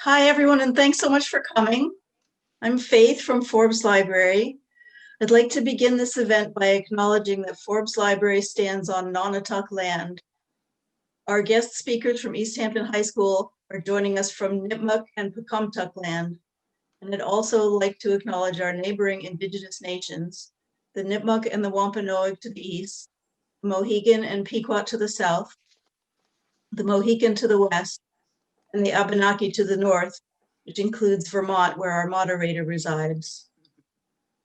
Hi, everyone, and thanks so much for coming. I'm Faith from Forbes Library. I'd like to begin this event by acknowledging that Forbes Library stands on Nonotuck land. Our guest speakers from Easthampton High School are joining us from Nipmuc and Pecumtuck land. And I'd also like to acknowledge our neighboring Indigenous nations, the Nipmuc and the Wampanoag to the east, the Mohegan and Pequot to the south, the Mohican to the west, and the Abenaki to the north, which includes Vermont, where our moderator resides.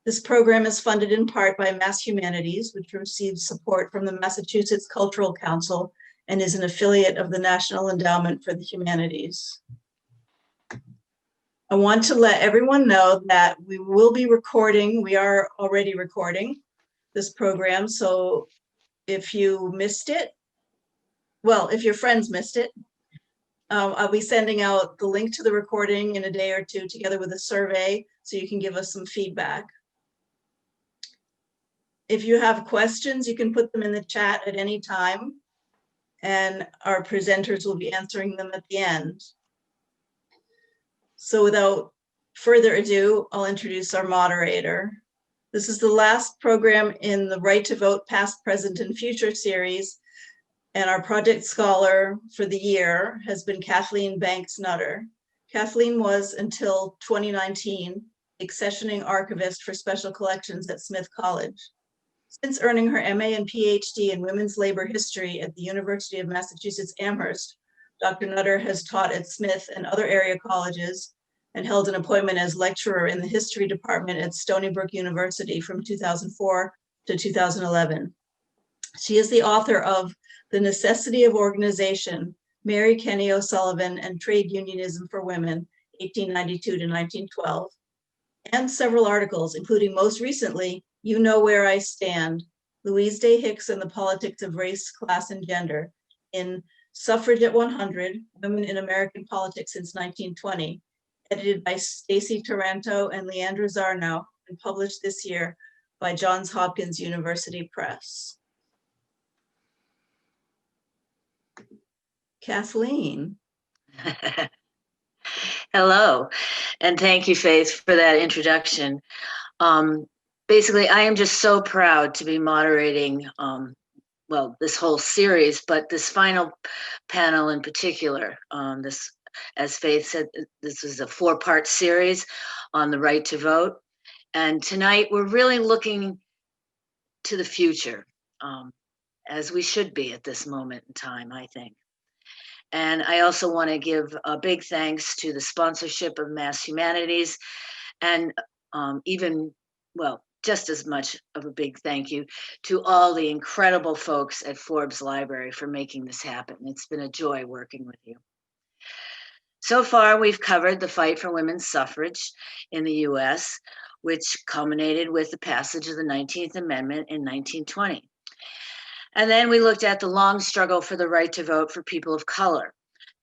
This program is funded in part by Mass Humanities, which receives support from the Massachusetts Cultural Council and is an affiliate of the National Endowment for the Humanities. I want to let everyone know that we will be recording, we are already recording this program, so if you missed it, well, if your friends missed it, I'll be sending out the link to the recording in a day or two together with a survey so you can give us some feedback. If you have questions, you can put them in the chat at any time, and our presenters will be answering them at the end. So without further ado, I'll introduce our moderator. This is the last program in the Right to Vote Past, Present, and Future series, and our project scholar for the year has been Kathleen Banks Nutter. Kathleen was, until 2019, accessioning archivist for special collections at Smith College. Since earning her MA and Ph.D. in women's labor history at the University of Massachusetts Amherst, Dr. Nutter has taught at Smith and other area colleges and held an appointment as lecturer in the history department at Stony Brook University from 2004 to 2011. She is the author of The Necessity of Organization, Mary Kenny O'Sullivan and Trade Unionism for Women, 1892 to 1912, and several articles, including most recently, You Know Where I Stand, Louise Day Hicks and the Politics of Race, Class, and Gender, in Suffrage at 100, Women in American Politics Since 1920, edited by Stacy Taranto and Leandra Zarnow, and published this year by Johns Hopkins University Press. Kathleen. Hello, and thank you, Faith, for that introduction. Basically, I am just so proud to be moderating, well, this whole series, but this final panel in particular. This, as Faith said, this is a 4-part series on the right to vote. And tonight, we're really looking to the future, as we should be at this moment in time, I think. And I also want to give a big thanks to the sponsorship of Mass Humanities, and even, well, just as much of a big thank you to all the incredible folks at Forbes Library for making this happen. It's been a joy working with you. So far, we've covered the fight for women's suffrage in the US, which culminated with the passage of the 19th Amendment in 1920. And then we looked at the long struggle for the right to vote for people of color.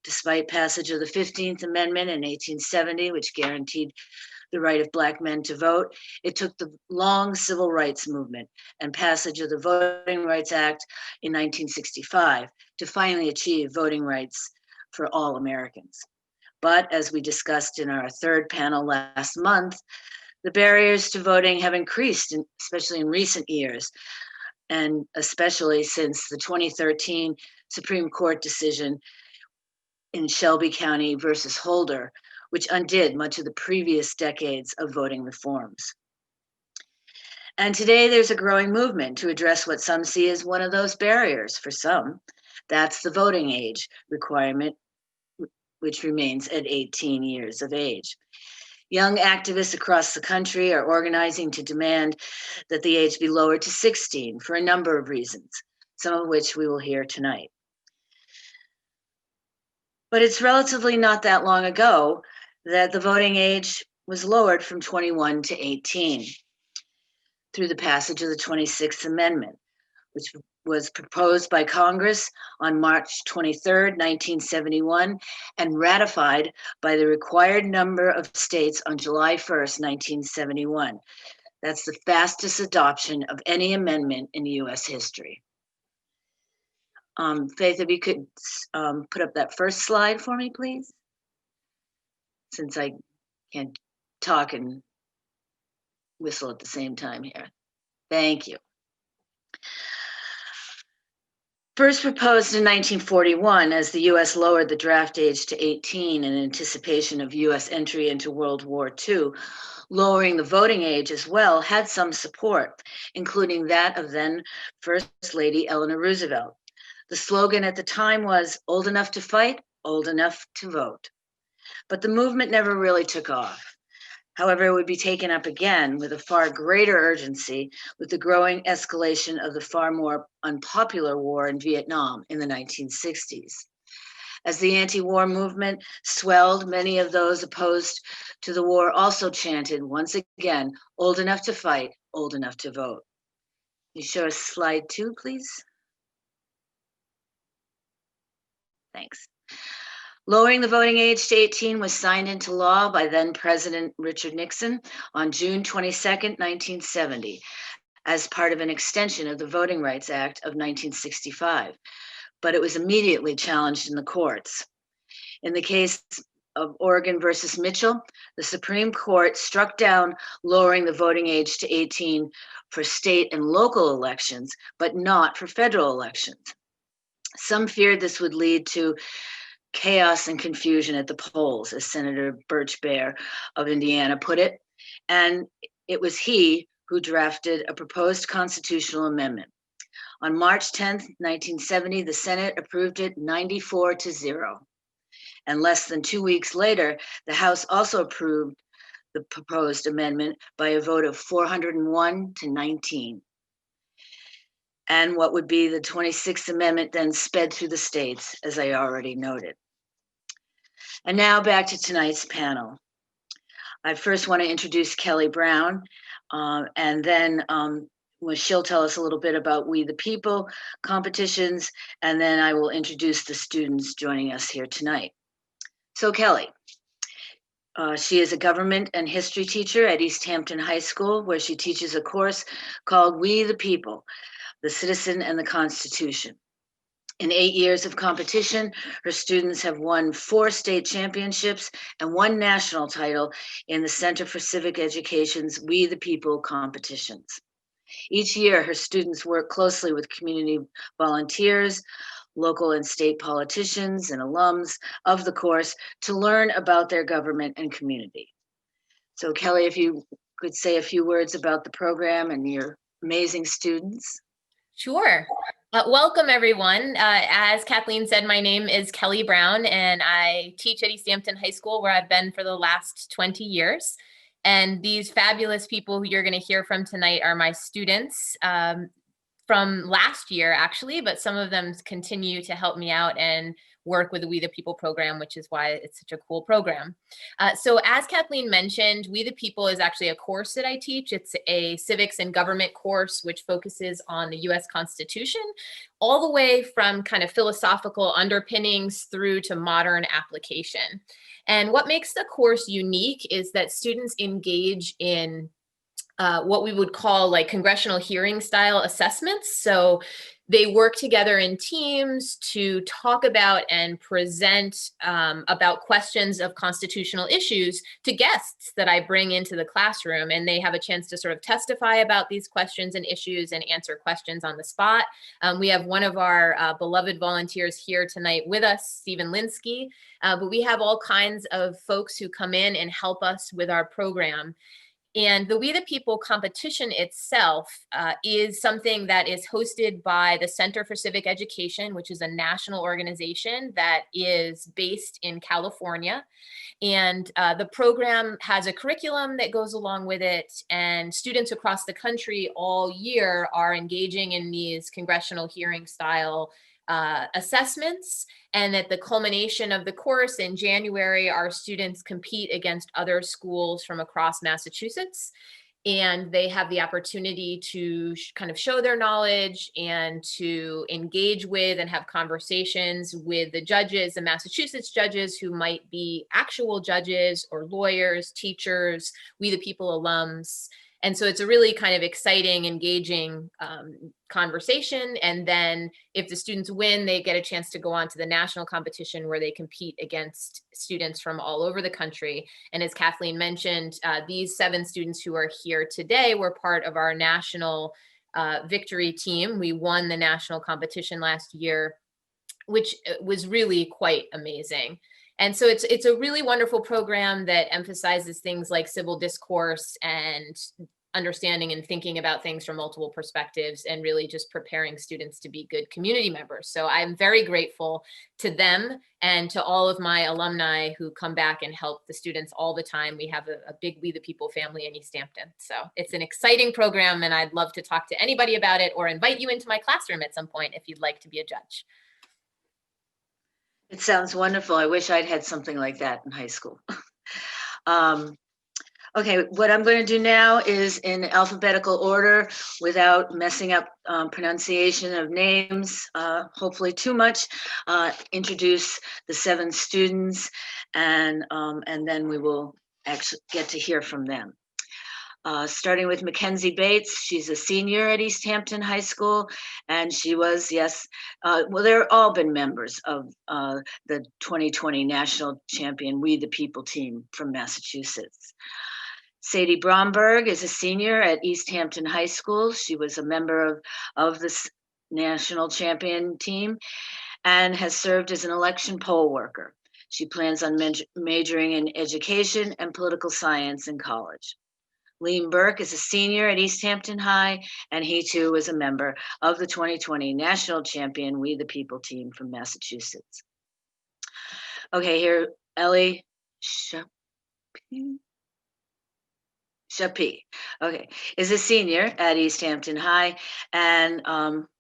Despite passage of the 15th Amendment in 1870, which guaranteed the right of Black men to vote, it took the long civil rights movement and passage of the Voting Rights Act in 1965 to finally achieve voting rights for all Americans. But as we discussed in our third panel last month, the barriers to voting have increased, especially in recent years, and especially since the 2013 Supreme Court decision in Shelby County versus Holder, which undid much of the previous decades of voting reforms. And today there's a growing movement to address what some see as one of those barriers for some. That's the voting age requirement, which remains at 18 years of age. Young activists across the country are organizing to demand that the age be lowered to 16 for a number of reasons, some of which we will hear tonight. But it's relatively not that long ago that the voting age was lowered from 21 to 18 through the passage of the 26th Amendment, which was proposed by Congress on March 23rd, 1971, and ratified by the required number of states on July 1st, 1971. That's the fastest adoption of any amendment in US history. Faith, if you could put up that first slide for me, please. since I can't talk and whistle at the same time here. Thank you. First proposed in 1941 as the US lowered the draft age to 18 in anticipation of US entry into World War II, lowering the voting age as well had some support, including that of then First Lady Eleanor Roosevelt. The slogan at the time was, "Old enough to fight, old enough to vote." But the movement never really took off. However, it would be taken up again with a far greater urgency with the growing escalation of the far more unpopular war in Vietnam in the 1960s. As the anti-war movement swelled, many of those opposed to the war also chanted once again, "Old enough to fight, old enough to vote." Can you show us slide 2, please? Thanks. Lowering the voting age to 18 was signed into law by then President Richard Nixon on June 22nd, 1970, as part of an extension of the Voting Rights Act of 1965, but it was immediately challenged in the courts. In the case of Oregon versus Mitchell, the Supreme Court struck down lowering the voting age to 18 for state and local elections, but not for federal elections. Some feared this would lead to chaos and confusion at the polls, as Senator Birch Bayh of Indiana put it, and it was he who drafted a proposed constitutional amendment. On March 10th, 1970, the Senate approved it 94-0. And less than 2 weeks later, the House also approved the proposed amendment by a vote of 401-19. And what would be the 26th Amendment then sped through the states, as I already noted. And now back to tonight's panel. I first want to introduce Kelley Brown, and then she'll tell us a little bit about We the People competitions, and then I will introduce the students joining us here tonight. So Kelley, she is a government and history teacher at Easthampton High School, where she teaches a course called We the People, the Citizen and the Constitution. In 8 years of competition, her students have won 4 state championships and 1 national title in the Center for Civic Education's We the People competitions. Each year, her students work closely with community volunteers, local and state politicians, and alums of the course to learn about their government and community. So Kelley, if you could say a few words about the program and your amazing students. Sure. Welcome, everyone. As Kathleen said, my name is Kelley Brown, and I teach at Easthampton High School, where I've been for the last 20 years. And these fabulous people who you're going to hear from tonight are my students from last year, actually, but some of them continue to help me out and work with the We the People program, which is why it's such a cool program. So as Kathleen mentioned, We the People is actually a course that I teach. It's a civics and government course, which focuses on the US Constitution, all the way from kind of philosophical underpinnings through to modern application. And what makes the course unique is that students engage in what we would call like congressional hearing style assessments. So they work together in teams to talk about and present about questions of constitutional issues to guests that I bring into the classroom. And they have a chance to sort of testify about these questions and issues and answer questions on the spot. We have one of our beloved volunteers here tonight with us, Stephen Linsky, but we have all kinds of folks who come in and help us with our program. And the We the People competition itself is something that is hosted by the Center for Civic Education, which is a national organization that is based in California. And the program has a curriculum that goes along with it, and students across the country all year are engaging in these congressional hearing style assessments. And at the culmination of the course in January, our students compete against other schools from across Massachusetts. And they have the opportunity to kind of show their knowledge and to engage with and have conversations with the judges, the Massachusetts judges who might be actual judges or lawyers, teachers, We the People alums. And so it's a really kind of exciting, engaging conversation. And then if the students win, they get a chance to go on to the national competition where they compete against students from all over the country. And as Kathleen mentioned, these 7 students who are here today were part of our national victory team. We won the national competition last year, which was really quite amazing. And so it's a really wonderful program that emphasizes things like civil discourse and understanding and thinking about things from multiple perspectives, and really just preparing students to be good community members. So I'm very grateful to them and to all of my alumni who come back and help the students all the time. We have a big We the People family in Easthampton. So it's an exciting program, and I'd love to talk to anybody about it or invite you into my classroom at some point if you'd like to be a judge. It sounds wonderful. I wish I'd had something like that in high school. Okay, what I'm going to do now is in alphabetical order without messing up pronunciation of names, hopefully too much, introduce the 7 students, and then we will actually get to hear from them. Starting with Mackenzie Bates. She's a senior at Easthampton High School, and she was, yes, well, they've all been members of the 2020 national champion We the People team from Massachusetts. Sadie Bromberg is a senior at Easthampton High School. She was a member of this national champion team and has served as an election poll worker. She plans on majoring in education and political science in college. Burke is a senior at Easthampton High, and he too was a member of the 2020 national champion We the People team from Massachusetts. Okay, here, Ellie Chappuis, okay, is a senior at Easthampton High, and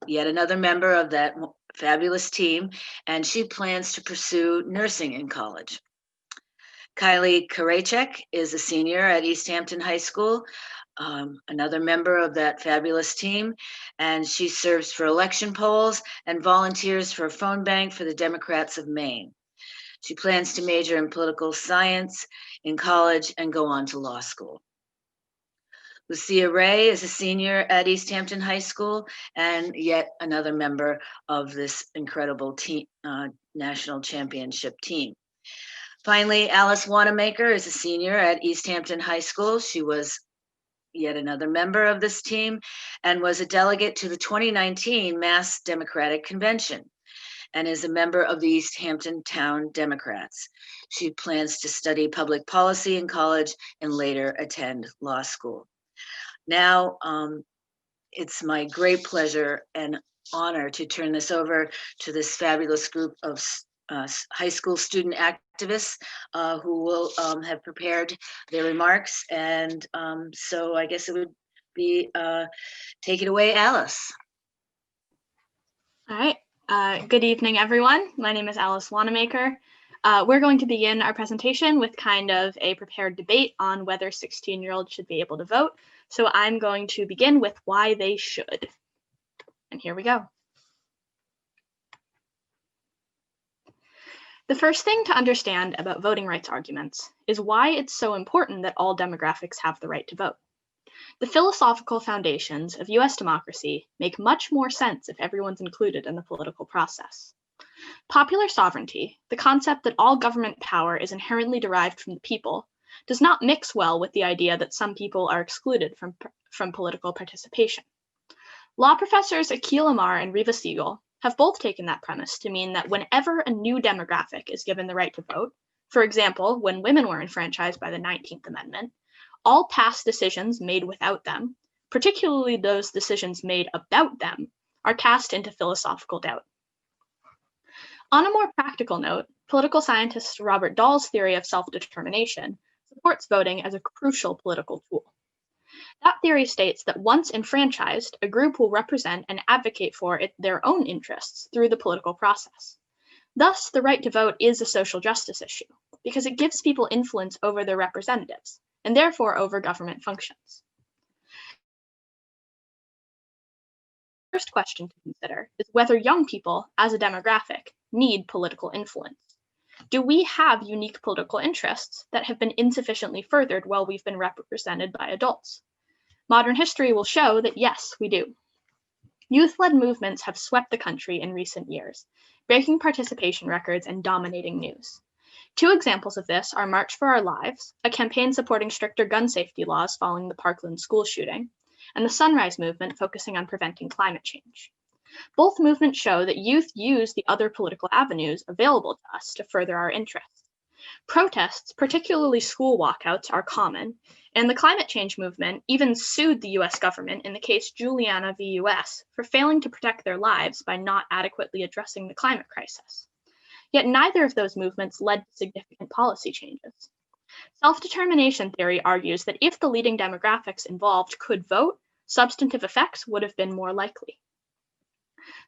yet another member of that fabulous team, and she plans to pursue nursing in college. Kylie Korachek is a senior at Easthampton High School, another member of that fabulous team, and she serves for election polls and volunteers for a phone bank for the Democrats of Maine. She plans to major in political science in college and go on to law school. Lucia Rea is a senior at Easthampton High School and yet another member of this incredible team, national championship team. Finally, Alice Wanamaker is a senior at Easthampton High School. She was yet another member of this team and was a delegate to the 2019 Mass Democratic Convention and is a member of the Easthampton Town Democrats. She plans to study public policy in college and later attend law school. Now, it's my great pleasure and honor to turn this over to this fabulous group of high school student activists who will have prepared their remarks. And so I guess it would be, take it away, Alice. All right, good evening, everyone. My name is Alice Wanamaker. We're going to begin our presentation with kind of a prepared debate on whether 16-year-olds should be able to vote. So I'm going to begin with why they should. And here we go. The first thing to understand about voting rights arguments is why it's so important that all demographics have the right to vote. The philosophical foundations of US democracy make much more sense if everyone's included in the political process. Popular sovereignty, the concept that all government power is inherently derived from the people, does not mix well with the idea that some people are excluded from political participation. Law professors Akil Amar and Reva Siegel have both taken that premise to mean that whenever a new demographic is given the right to vote, for example, when women were enfranchised by the 19th Amendment, all past decisions made without them, particularly those decisions made about them, are cast into philosophical doubt. On a more practical note, political scientist Robert Dahl's theory of self-determination supports voting as a crucial political tool. That theory states that once enfranchised, a group will represent and advocate for their own interests through the political process. Thus, the right to vote is a social justice issue because it gives people influence over their representatives and therefore over government functions. The first question to consider is whether young people, as a demographic, need political influence. Do we have unique political interests that have been insufficiently furthered while we've been represented by adults? Modern history will show that yes, we do. Youth-led movements have swept the country in recent years, breaking participation records and dominating news. Two examples of this are March for Our Lives, a campaign supporting stricter gun safety laws following the Parkland school shooting, and the Sunrise Movement focusing on preventing climate change. Both movements show that youth use the other political avenues available to us to further our interests. Protests, particularly school walkouts, are common, and the climate change movement even sued the US government in the case Juliana v. US for failing to protect their lives by not adequately addressing the climate crisis. Yet neither of those movements led to significant policy changes. Self-determination theory argues that if the leading demographics involved could vote, substantive effects would have been more likely.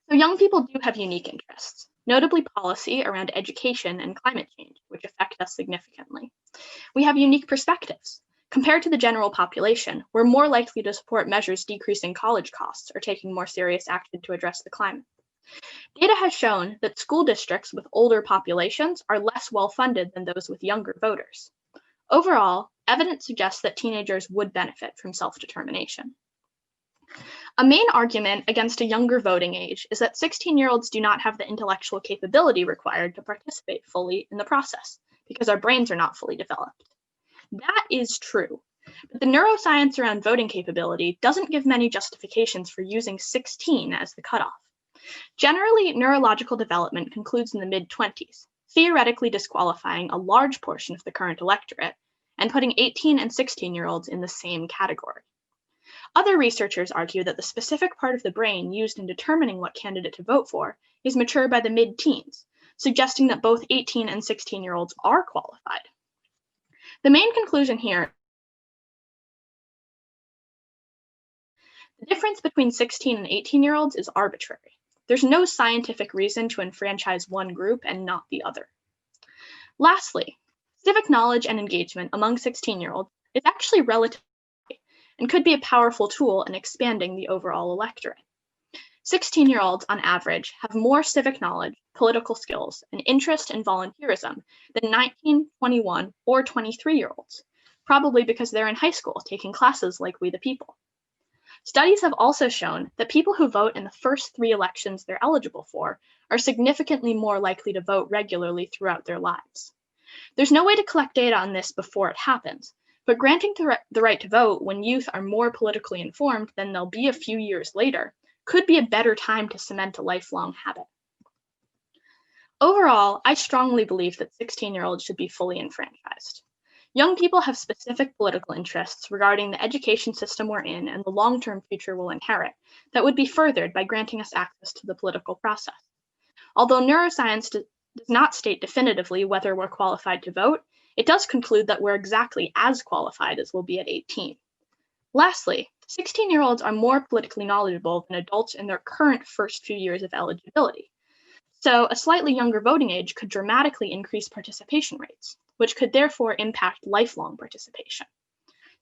So young people do have unique interests, notably policy around education and climate change, which affect us significantly. We have unique perspectives. Compared to the general population, we're more likely to support measures decreasing college costs or taking more serious action to address the climate. Data has shown that school districts with older populations are less well-funded than those with younger voters. Overall, evidence suggests that teenagers would benefit from self-determination. A main argument against a younger voting age is that 16-year-olds do not have the intellectual capability required to participate fully in the process because our brains are not fully developed. That is true, but the neuroscience around voting capability doesn't give many justifications for using 16 as the cutoff. Generally, neurological development concludes in the mid-20s, theoretically disqualifying a large portion of the current electorate and putting 18 and 16-year-olds in the same category. Other researchers argue that the specific part of the brain used in determining what candidate to vote for is mature by the mid-teens, suggesting that both 18 and 16-year-olds are qualified. The main conclusion here, the difference between 16 and 18-year-olds is arbitrary. There's no scientific reason to enfranchise one group and not the other. Lastly, civic knowledge and engagement among 16-year-olds is actually relatively high and could be a powerful tool in expanding the overall electorate. 16-year-olds on average have more civic knowledge, political skills, and interest in volunteerism than 19, 21, or 23-year-olds, probably because they're in high school taking classes like We the People. Studies have also shown that people who vote in the first 3 elections they're eligible for are significantly more likely to vote regularly throughout their lives. There's no way to collect data on this before it happens, but granting the right to vote when youth are more politically informed than they'll be a few years later could be a better time to cement a lifelong habit. Overall, I strongly believe that 16-year-olds should be fully enfranchised. Young people have specific political interests regarding the education system we're in and the long-term future we'll inherit that would be furthered by granting us access to the political process. Although neuroscience does not state definitively whether we're qualified to vote, it does conclude that we're exactly as qualified as we'll be at 18. Lastly, 16-year-olds are more politically knowledgeable than adults in their current first few years of eligibility. So a slightly younger voting age could dramatically increase participation rates, which could therefore impact lifelong participation.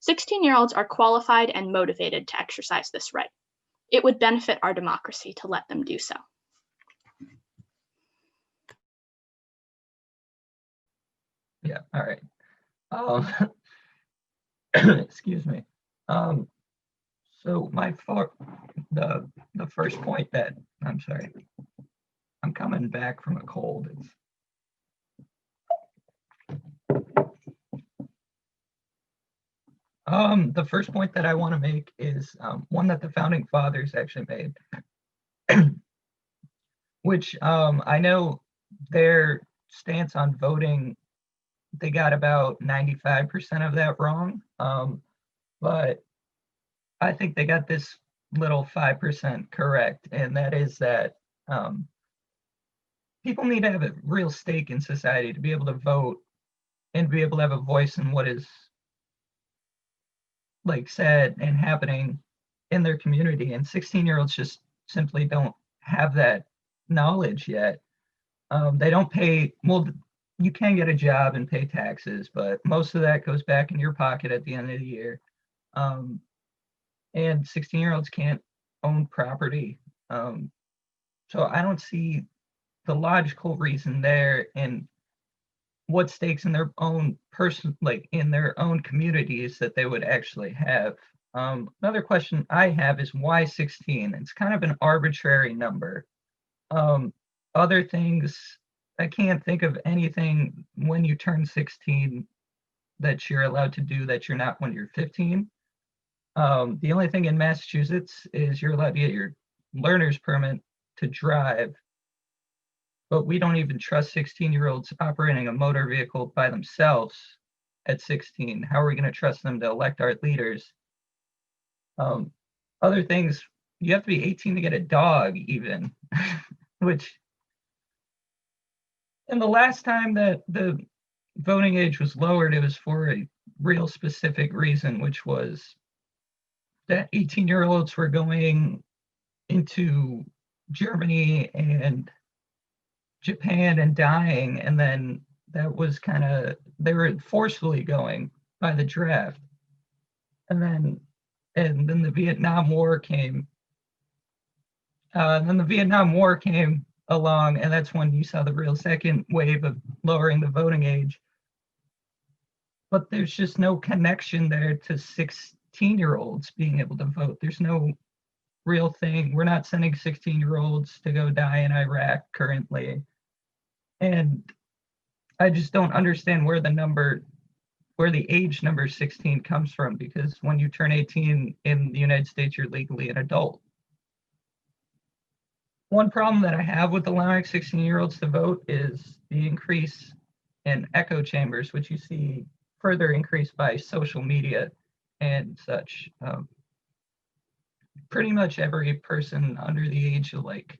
16-year-olds are qualified and motivated to exercise this right. It would benefit our democracy to let them do so. Yeah, all right. Excuse me. So the first point that, I'm sorry, I'm coming back from a cold. The first point that I want to make is one that the founding fathers actually made, which I know their stance on voting, they got about 95% of that wrong, but I think they got this little 5% correct, and that is that people need to have a real stake in society to be able to vote and be able to have a voice in what is like said and happening in their community. And 16-year-olds just simply don't have that knowledge yet. They don't pay, well, you can get a job and pay taxes, but most of that goes back in your pocket at the end of the year. And 16-year-olds can't own property. So I don't see the logical reason there and what stakes in their own person, like in their own communities that they would actually have Another question I have is why 16? It's kind of an arbitrary number. Other things, I can't think of anything when you turn 16 that you're allowed to do that you're not when you're 15. The only thing in Massachusetts is you're allowed to get your learner's permit to drive, but we don't even trust 16-year-olds operating a motor vehicle by themselves at 16. How are we going to trust them to elect our leaders? Other things, you have to be 18 to get a dog even, which, and the last time that the voting age was lowered, it was for a real specific reason, which was that 18-year-olds were going into Germany and Japan and dying, and then that was kind of, they were forcefully going by the draft. And then the Vietnam War came. Then the Vietnam War came along, and that's when you saw the real second wave of lowering the voting age. But there's just no connection there to 16-year-olds being able to vote. There's no real thing. We're not sending 16-year-olds to go die in Iraq currently. And I just don't understand where the age number 16 comes from, because when you turn 18 in the United States, you're legally an adult. One problem that I have with allowing 16-year-olds to vote is the increase in echo chambers, which you see further increased by social media and such. Pretty much every person under the age of like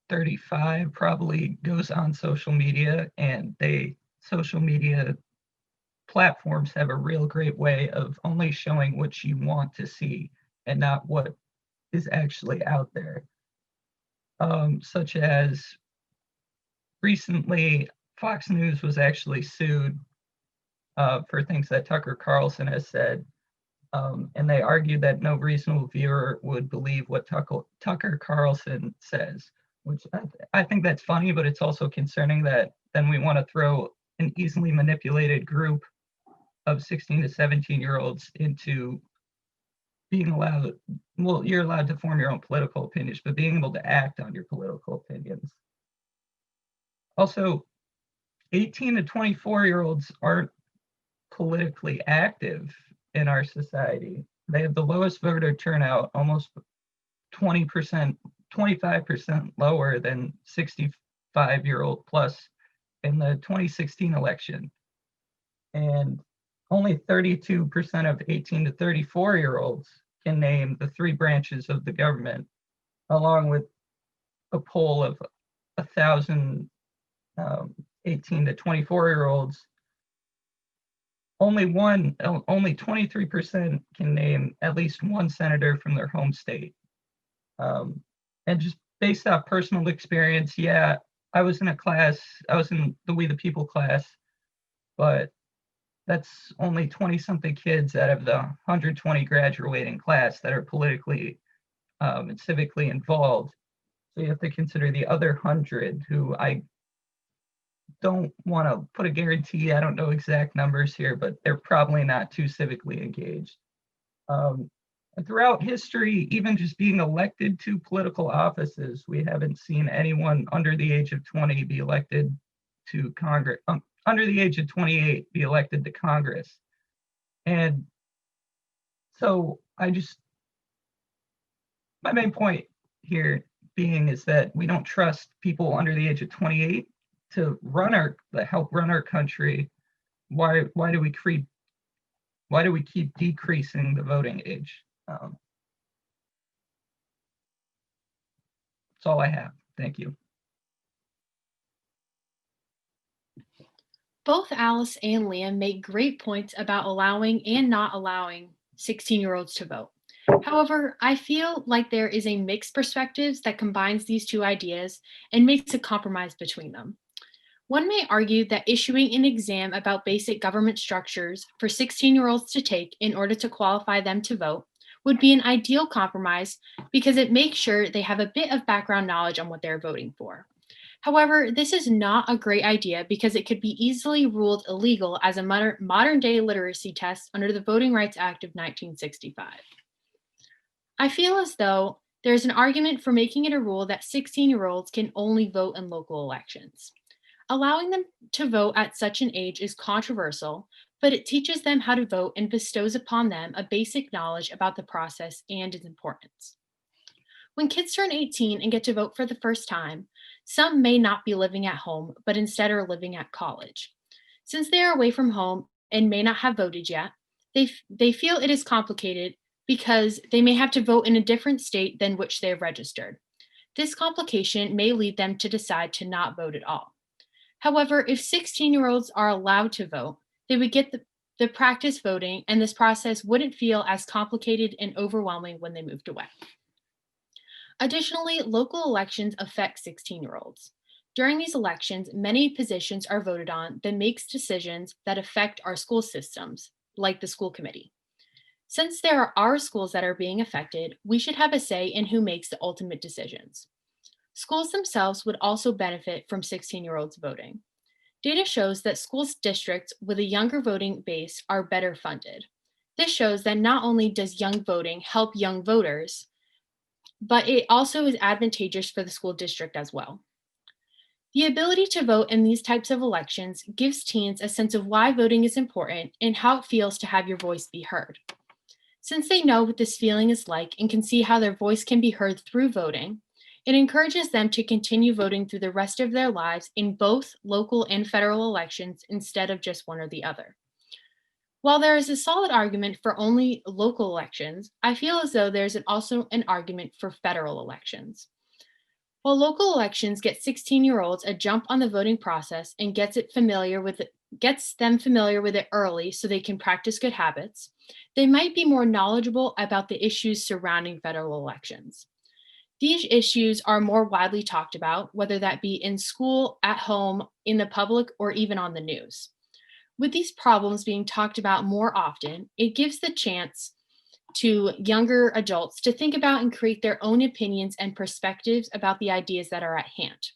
35 probably goes on social media, and social media platforms have a real great way of only showing what you want to see and not what is actually out there. Such as recently, Fox News was actually sued for things that Tucker Carlson has said. And they argued that no reasonable viewer would believe what Tucker Carlson says, which I think that's funny, but it's also concerning that then we want to throw an easily manipulated group of 16 to 17-year-olds into being allowed, well, you're allowed to form your own political opinions, but being able to act on your political opinions. Also, 18 to 24-year-olds aren't politically active in our society. They have the lowest voter turnout, almost 20%, 25% lower than 65-year-old plus in the 2016 election. And only 32% of 18 to 34-year-olds can name the three branches of the government, along with a poll of 1,000 18 to 24-year-olds. Only 23% can name at least one senator from their home state. And just based off personal experience, yeah, I was in the We the People class, but that's only 20-something kids out of the 120 graduating class that are politically and civically involved. So you have to consider the other 100 who I don't want to put a guarantee, I don't know exact numbers here, but they're probably not too civically engaged. And throughout history, even just being elected to political offices, we haven't seen anyone under the age of 20 be elected to Congress, under the age of 28 be elected to Congress. And so my main point here being is that we don't trust people under the age of 28 to help run our country. Why do we keep decreasing the voting age? That's all I have. Thank you. Both Alice and Liam make great points about allowing and not allowing 16-year-olds to vote. However, I feel like there is a mixed perspectives that combines these two ideas and makes a compromise between them. One may argue that issuing an exam about basic government structures for 16-year-olds to take in order to qualify them to vote would be an ideal compromise because it makes sure they have a bit of background knowledge on what they're voting for. However, this is not a great idea because it could be easily ruled illegal as a modern day literacy test under the Voting Rights Act of 1965. I feel as though there's an argument for making it a rule that 16-year-olds can only vote in local elections. Allowing them to vote at such an age is controversial, but it teaches them how to vote and bestows upon them a basic knowledge about the process and its importance. When kids turn 18 and get to vote for the first time, some may not be living at home, but instead are living at college. Since they are away from home and may not have voted yet, they feel it is complicated because they may have to vote in a different state than which they have registered. This complication may lead them to decide to not vote at all. However, if 16-year-olds are allowed to vote, they would get the practice voting, and this process wouldn't feel as complicated and overwhelming when they moved away. Additionally, local elections affect 16-year-olds. During these elections, many positions are voted on that makes decisions that affect our school systems, like the school committee. Since there are schools that are being affected, we should have a say in who makes the ultimate decisions. Schools themselves would also benefit from 16-year-olds voting. Data shows that schools districts with a younger voting base are better funded. This shows that not only does young voting help young voters, but it also is advantageous for the school district as well. The ability to vote in these types of elections gives teens a sense of why voting is important and how it feels to have your voice be heard. Since they know what this feeling is like and can see how their voice can be heard through voting, it encourages them to continue voting through the rest of their lives in both local and federal elections instead of just one or the other. While there is a solid argument for only local elections, I feel as though there's also an argument for federal elections. While local elections get 16-year-olds a jump on the voting process and gets them familiar with it early so they can practice good habits, they might be more knowledgeable about the issues surrounding federal elections. These issues are more widely talked about, whether that be in school, at home, in the public, or even on the news. With these problems being talked about more often, it gives the chance to younger adults to think about and create their own opinions and perspectives about the ideas that are at hand.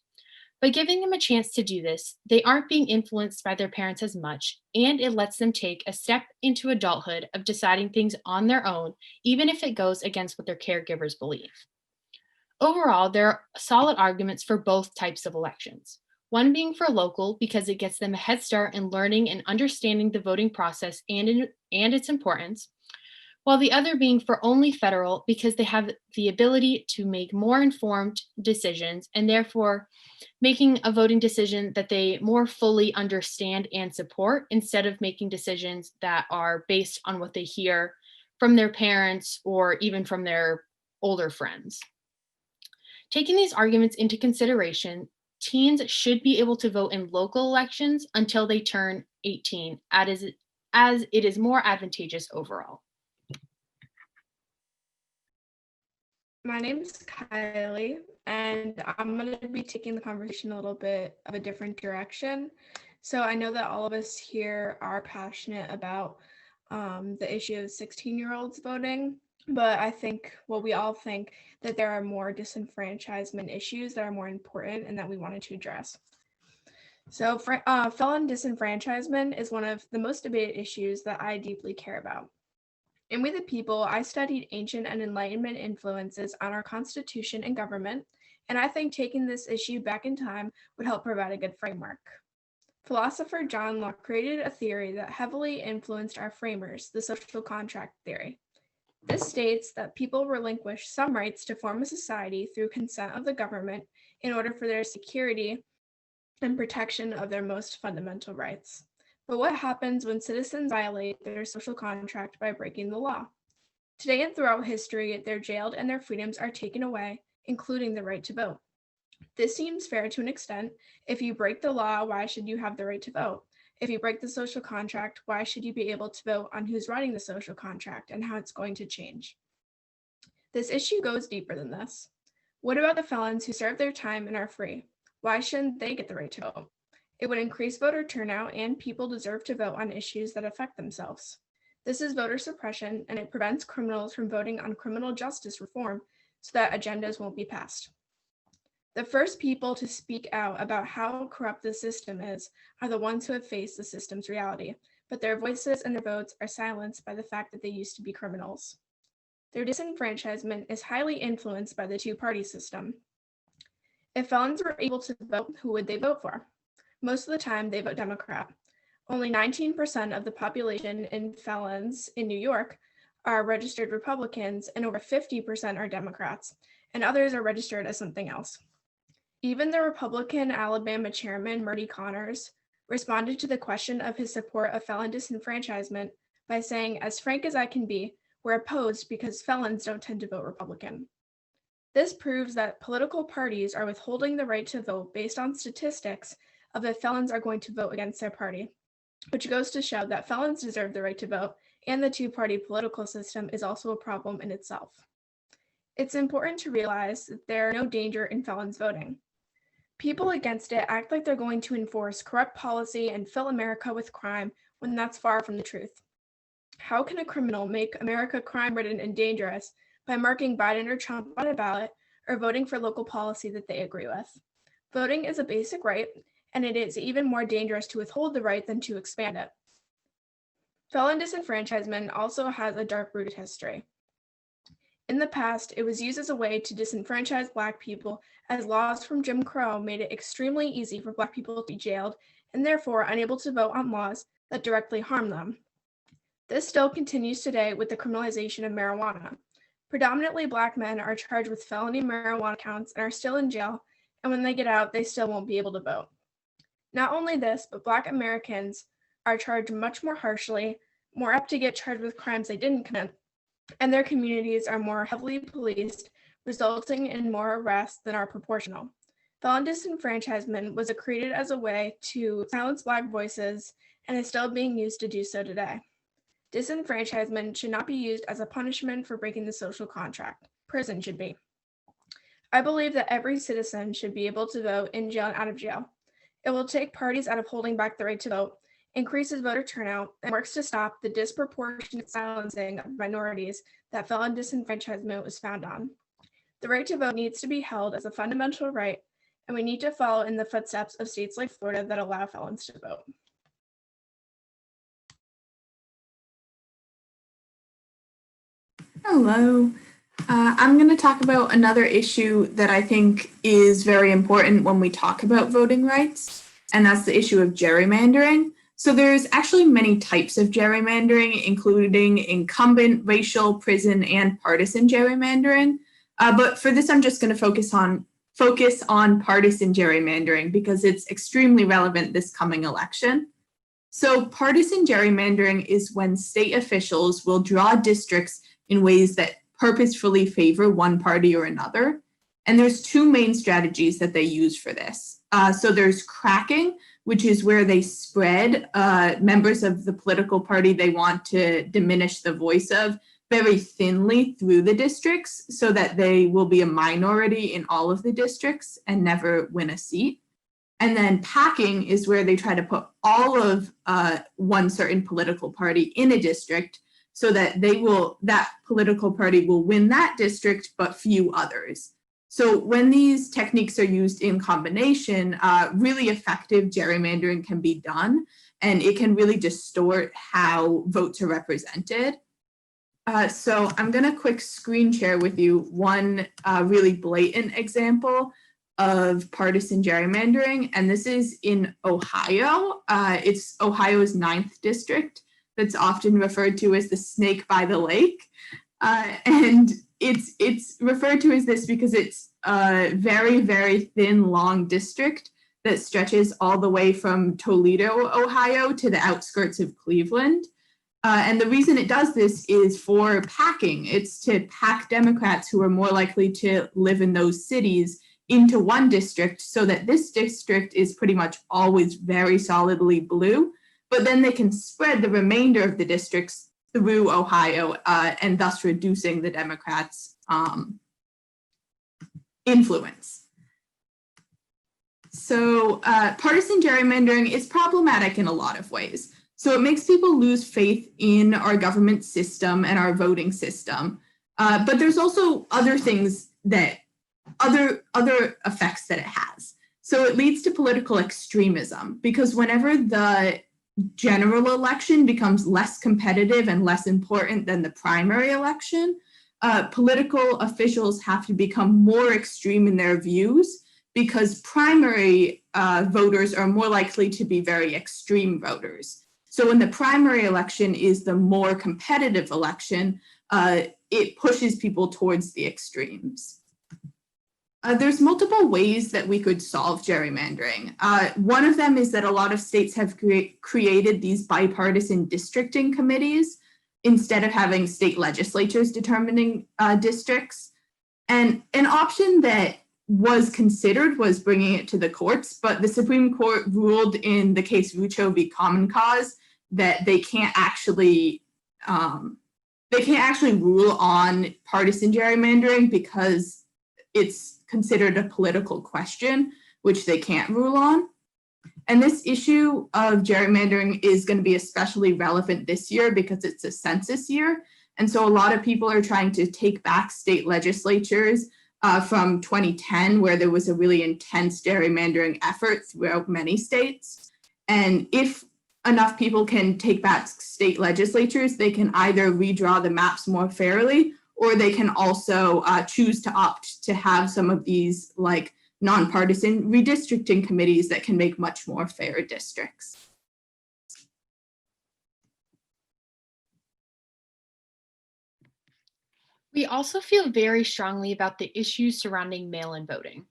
By giving them a chance to do this, they aren't being influenced by their parents as much, and it lets them take a step into adulthood of deciding things on their own, even if it goes against what their caregivers believe. Overall, there are solid arguments for both types of elections. One being for local because it gets them a head start in learning and understanding the voting process and its importance, while the other being for only federal because they have the ability to make more informed decisions and therefore making a voting decision that they more fully understand and support instead of making decisions that are based on what they hear from their parents or even from their older friends. Taking these arguments into consideration, teens should be able to vote in local elections until they turn 18, as it is more advantageous overall. My name is Kylie, and I'm going to be taking the conversation a little bit of a different direction. So I know that all of us here are passionate about the issue of 16-year-olds voting, but I think, well, we all think that there are more disenfranchisement issues that are more important and that we wanted to address. So felon disenfranchisement is one of the most debated issues that I deeply care about. And with the people, I studied ancient and Enlightenment influences on our Constitution and government, and I think taking this issue back in time would help provide a good framework. Philosopher John Locke created a theory that heavily influenced our framers, the social contract theory. This states that people relinquish some rights to form a society through consent of the government in order for their security and protection of their most fundamental rights. But what happens when citizens violate their social contract by breaking the law? Today and throughout history, they're jailed and their freedoms are taken away, including the right to vote. This seems fair to an extent. If you break the law, why should you have the right to vote? If you break the social contract, why should you be able to vote on who's writing the social contract and how it's going to change? This issue goes deeper than this. What about the felons who serve their time and are free? Why shouldn't they get the right to vote? It would increase voter turnout, and people deserve to vote on issues that affect themselves. This is voter suppression, and it prevents criminals from voting on criminal justice reform so that agendas won't be passed. The first people to speak out about how corrupt the system is are the ones who have faced the system's reality, but their voices and their votes are silenced by the fact that they used to be criminals. Their disenfranchisement is highly influenced by the two-party system. If felons were able to vote, who would they vote for? Most of the time, they vote Democrat. Only 19% of the population in felons in New York are registered Republicans, and over 50% are Democrats, and others are registered as something else. Even the Republican Alabama chairman, Murdy Connors, responded to the question of his support of felon disenfranchisement by saying, "As frank as I can be, we're opposed because felons don't tend to vote Republican." This proves that political parties are withholding the right to vote based on statistics of if felons are going to vote against their party, which goes to show that felons deserve the right to vote, and the two-party political system is also a problem in itself. It's important to realize that there are no danger in felons voting. People against it act like they're going to enforce corrupt policy and fill America with crime when that's far from the truth. How can a criminal make America crime-ridden and dangerous by marking Biden or Trump on a ballot or voting for local policy that they agree with? Voting is a basic right, and it is even more dangerous to withhold the right than to expand it. Felon disenfranchisement also has a dark-rooted history. In the past, it was used as a way to disenfranchise Black people, as laws from Jim Crow made it extremely easy for Black people to be jailed and therefore unable to vote on laws that directly harm them. This still continues today with the criminalization of marijuana. Predominantly Black men are charged with felony marijuana counts and are still in jail, and when they get out, they still won't be able to vote. Not only this, but Black Americans are charged much more harshly, more apt to get charged with crimes they didn't commit, and their communities are more heavily policed, resulting in more arrests than are proportional. Felon disenfranchisement was created as a way to silence Black voices and is still being used to do so today. Disenfranchisement should not be used as a punishment for breaking the social contract. Prison should be. I believe that every citizen should be able to vote in jail and out of jail. It will take parties out of holding back the right to vote, increases voter turnout, and works to stop the disproportionate silencing of minorities that felon disenfranchisement was founded on. The right to vote needs to be held as a fundamental right, and we need to follow in the footsteps of states like Florida that allow felons to vote. Hello. I'm going to talk about another issue that I think is very important when we talk about voting rights, and that's the issue of gerrymandering. So there's actually many types of gerrymandering, including incumbent, racial, prison, and partisan gerrymandering. But for this, I'm just going to focus on partisan gerrymandering because it's extremely relevant this coming election. So partisan gerrymandering is when state officials will draw districts in ways that purposefully favor one party or another. And there's two main strategies that they use for this. So there's cracking, which is where they spread members of the political party they want to diminish the voice of very thinly through the districts so that they will be a minority in all of the districts and never win a seat. And then packing is where they try to put all of one certain political party in a district so that that political party will win that district, but few others. So when these techniques are used in combination, really effective gerrymandering can be done, and it can really distort how votes are represented. So I'm going to quick screen share with you one really blatant example of partisan gerrymandering, and this is in Ohio. It's Ohio's 9th district that's often referred to as the snake by the lake. And it's referred to as this because it's a very, very thin, long district that stretches all the way from Toledo, Ohio to the outskirts of Cleveland. And the reason it does this is for packing. It's to pack Democrats who are more likely to live in those cities into one district so that this district is pretty much always very solidly blue, but then they can spread the remainder of the districts through Ohio and thus reducing the Democrats' influence. So partisan gerrymandering is problematic in a lot of ways. So it makes people lose faith in our government system and our voting system. But there's also other things that other effects that it has. So it leads to political extremism, because whenever the general election becomes less competitive and less important than the primary election, political officials have to become more extreme in their views, because primary voters are more likely to be very extreme voters. So when the primary election is the more competitive election, it pushes people towards the extremes. There's multiple ways that we could solve gerrymandering. One of them is that a lot of states have created these bipartisan districting committees instead of having state legislatures determining districts. And an option that was considered was bringing it to the courts, but the Supreme Court ruled in the case Rucho v. Common Cause that they can't actually rule on partisan gerrymandering because it's considered a political question, which they can't rule on. And this issue of gerrymandering is going to be especially relevant this year because it's a census year. And so a lot of people are trying to take back state legislatures from 2010, where there was a really intense gerrymandering effort throughout many states. And if enough people can take back state legislatures, they can either redraw the maps more fairly, or they can also choose to opt to have some of these like nonpartisan redistricting committees that can make much more fair districts. We also feel very strongly about the issues surrounding mail-in voting.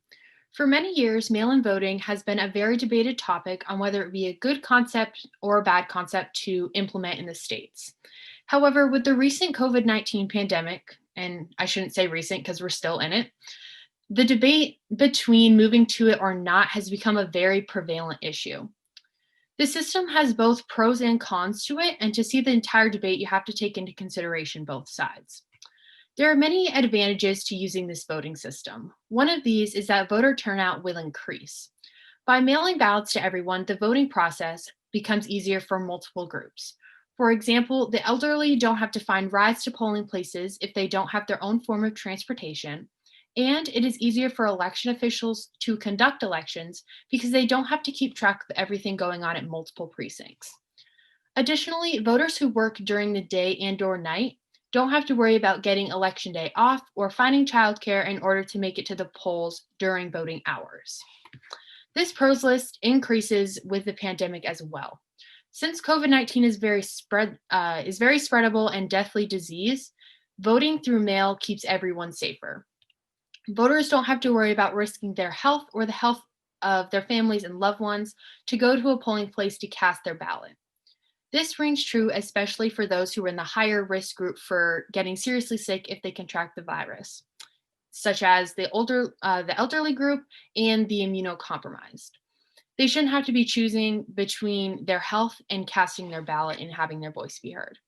For many years, mail-in voting has been a very debated topic on whether it be a good concept or a bad concept to implement in the states. However, with the recent COVID-19 pandemic, and I shouldn't say recent because we're still in it, the debate between moving to it or not has become a very prevalent issue. The system has both pros and cons to it, and to see the entire debate, you have to take into consideration both sides. There are many advantages to using this voting system. One of these is that voter turnout will increase. By mailing ballots to everyone, the voting process becomes easier for multiple groups. For example, the elderly don't have to find rides to polling places if they don't have their own form of transportation, and it is easier for election officials to conduct elections because they don't have to keep track of everything going on at multiple precincts. Additionally, voters who work during the day and/or night don't have to worry about getting election day off or finding childcare in order to make it to the polls during voting hours. This pros list increases with the pandemic as well. Since COVID-19 is very spreadable and deathly disease, voting through mail keeps everyone safer. Voters don't have to worry about risking their health or the health of their families and loved ones to go to a polling place to cast their ballot. This rings true especially for those who are in the higher risk group for getting seriously sick if they contract the virus, such as the elderly group and the immunocompromised. They shouldn't have to be choosing between their health and casting their ballot and having their voice be heard.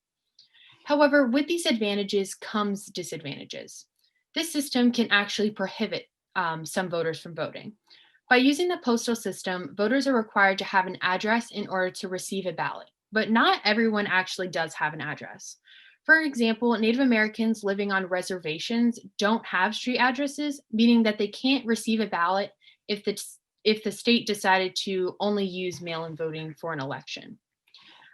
However, with these advantages comes disadvantages. This system can actually prohibit some voters from voting. By using the postal system, voters are required to have an address in order to receive a ballot, but not everyone actually does have an address. For example, Native Americans living on reservations don't have street addresses, meaning that they can't receive a ballot if the state decided to only use mail-in voting for an election.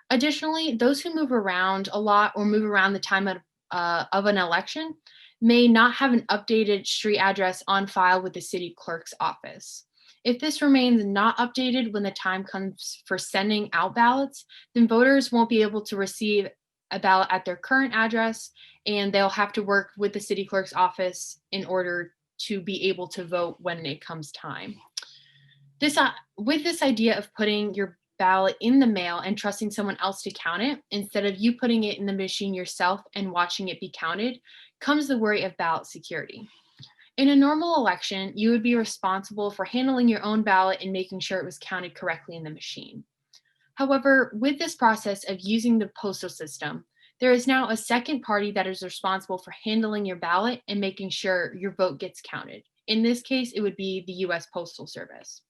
Additionally, those who move around a lot or move around the time of an election may not have an updated street address on file with the city clerk's office. If this remains not updated when the time comes for sending out ballots, then voters won't be able to receive a ballot at their current address, and they'll have to work with the city clerk's office in order to be able to vote when it comes time. With this idea of putting your ballot in the mail and trusting someone else to count it, instead of you putting it in the machine yourself and watching it be counted, comes the worry of ballot security. In a normal election, you would be responsible for handling your own ballot and making sure it was counted correctly in the machine. However, with this process of using the postal system, there is now a second party that is responsible for handling your ballot and making sure your vote gets counted. In this case, it would be the US Postal Service.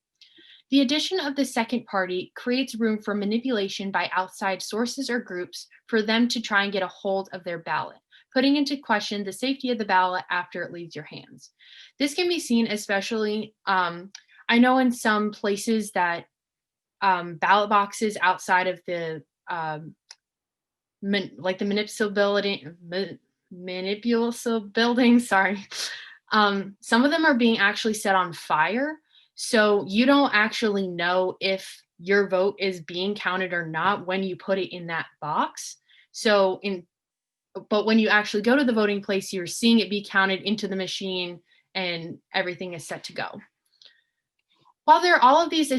The addition of the second party creates room for manipulation by outside sources or groups for them to try and get a hold of their ballot, putting into question the safety of the ballot after it leaves your hands. This can be seen especially, I know in some places that ballot boxes outside of the like the municipal building, sorry. Some of them are being actually set on fire. So you don't actually know if your vote is being counted or not when you put it in that box. But when you actually go to the voting place, you're seeing it be counted into the machine and everything is set to go. While there are all of these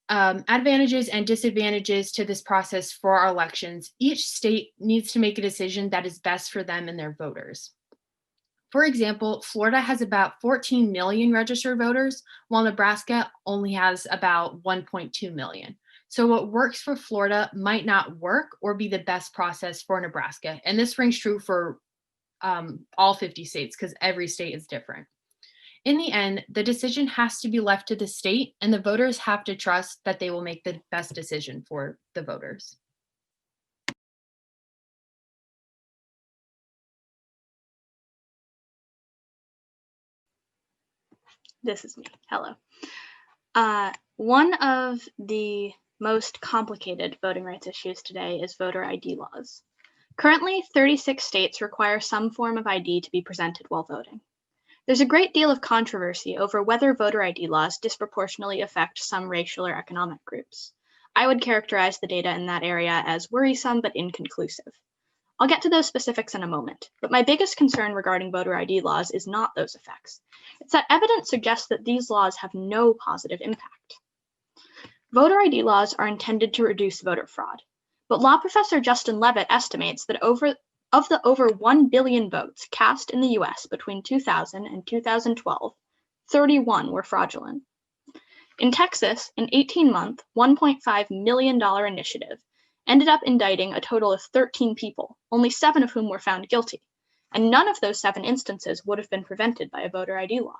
advantages and disadvantages to this process for our elections, each state needs to make a decision that is best for them and their voters. For example, Florida has about 14 million registered voters, while Nebraska only has about 1.2 million. So what works for Florida might not work or be the best process for Nebraska. And this rings true for all 50 states because every state is different. In the end, the decision has to be left to the state, and the voters have to trust that they will make the best decision for the voters. This is me. Hello. One of the most complicated voting rights issues today is voter ID laws. Currently, 36 states require some form of ID to be presented while voting. There's a great deal of controversy over whether voter ID laws disproportionately affect some racial or economic groups. I would characterize the data in that area as worrisome but inconclusive. I'll get to those specifics in a moment, but my biggest concern regarding voter ID laws is not those effects. It's that evidence suggests that these laws have no positive impact. Voter ID laws are intended to reduce voter fraud, but law professor Justin Levitt estimates that of the over 1 billion votes cast in the US between 2000 and 2012, 31 were fraudulent. In Texas, an 18-month, $1.5 million initiative ended up indicting a total of 13 people, only 7 of whom were found guilty, and none of those 7 instances would have been prevented by a voter ID law.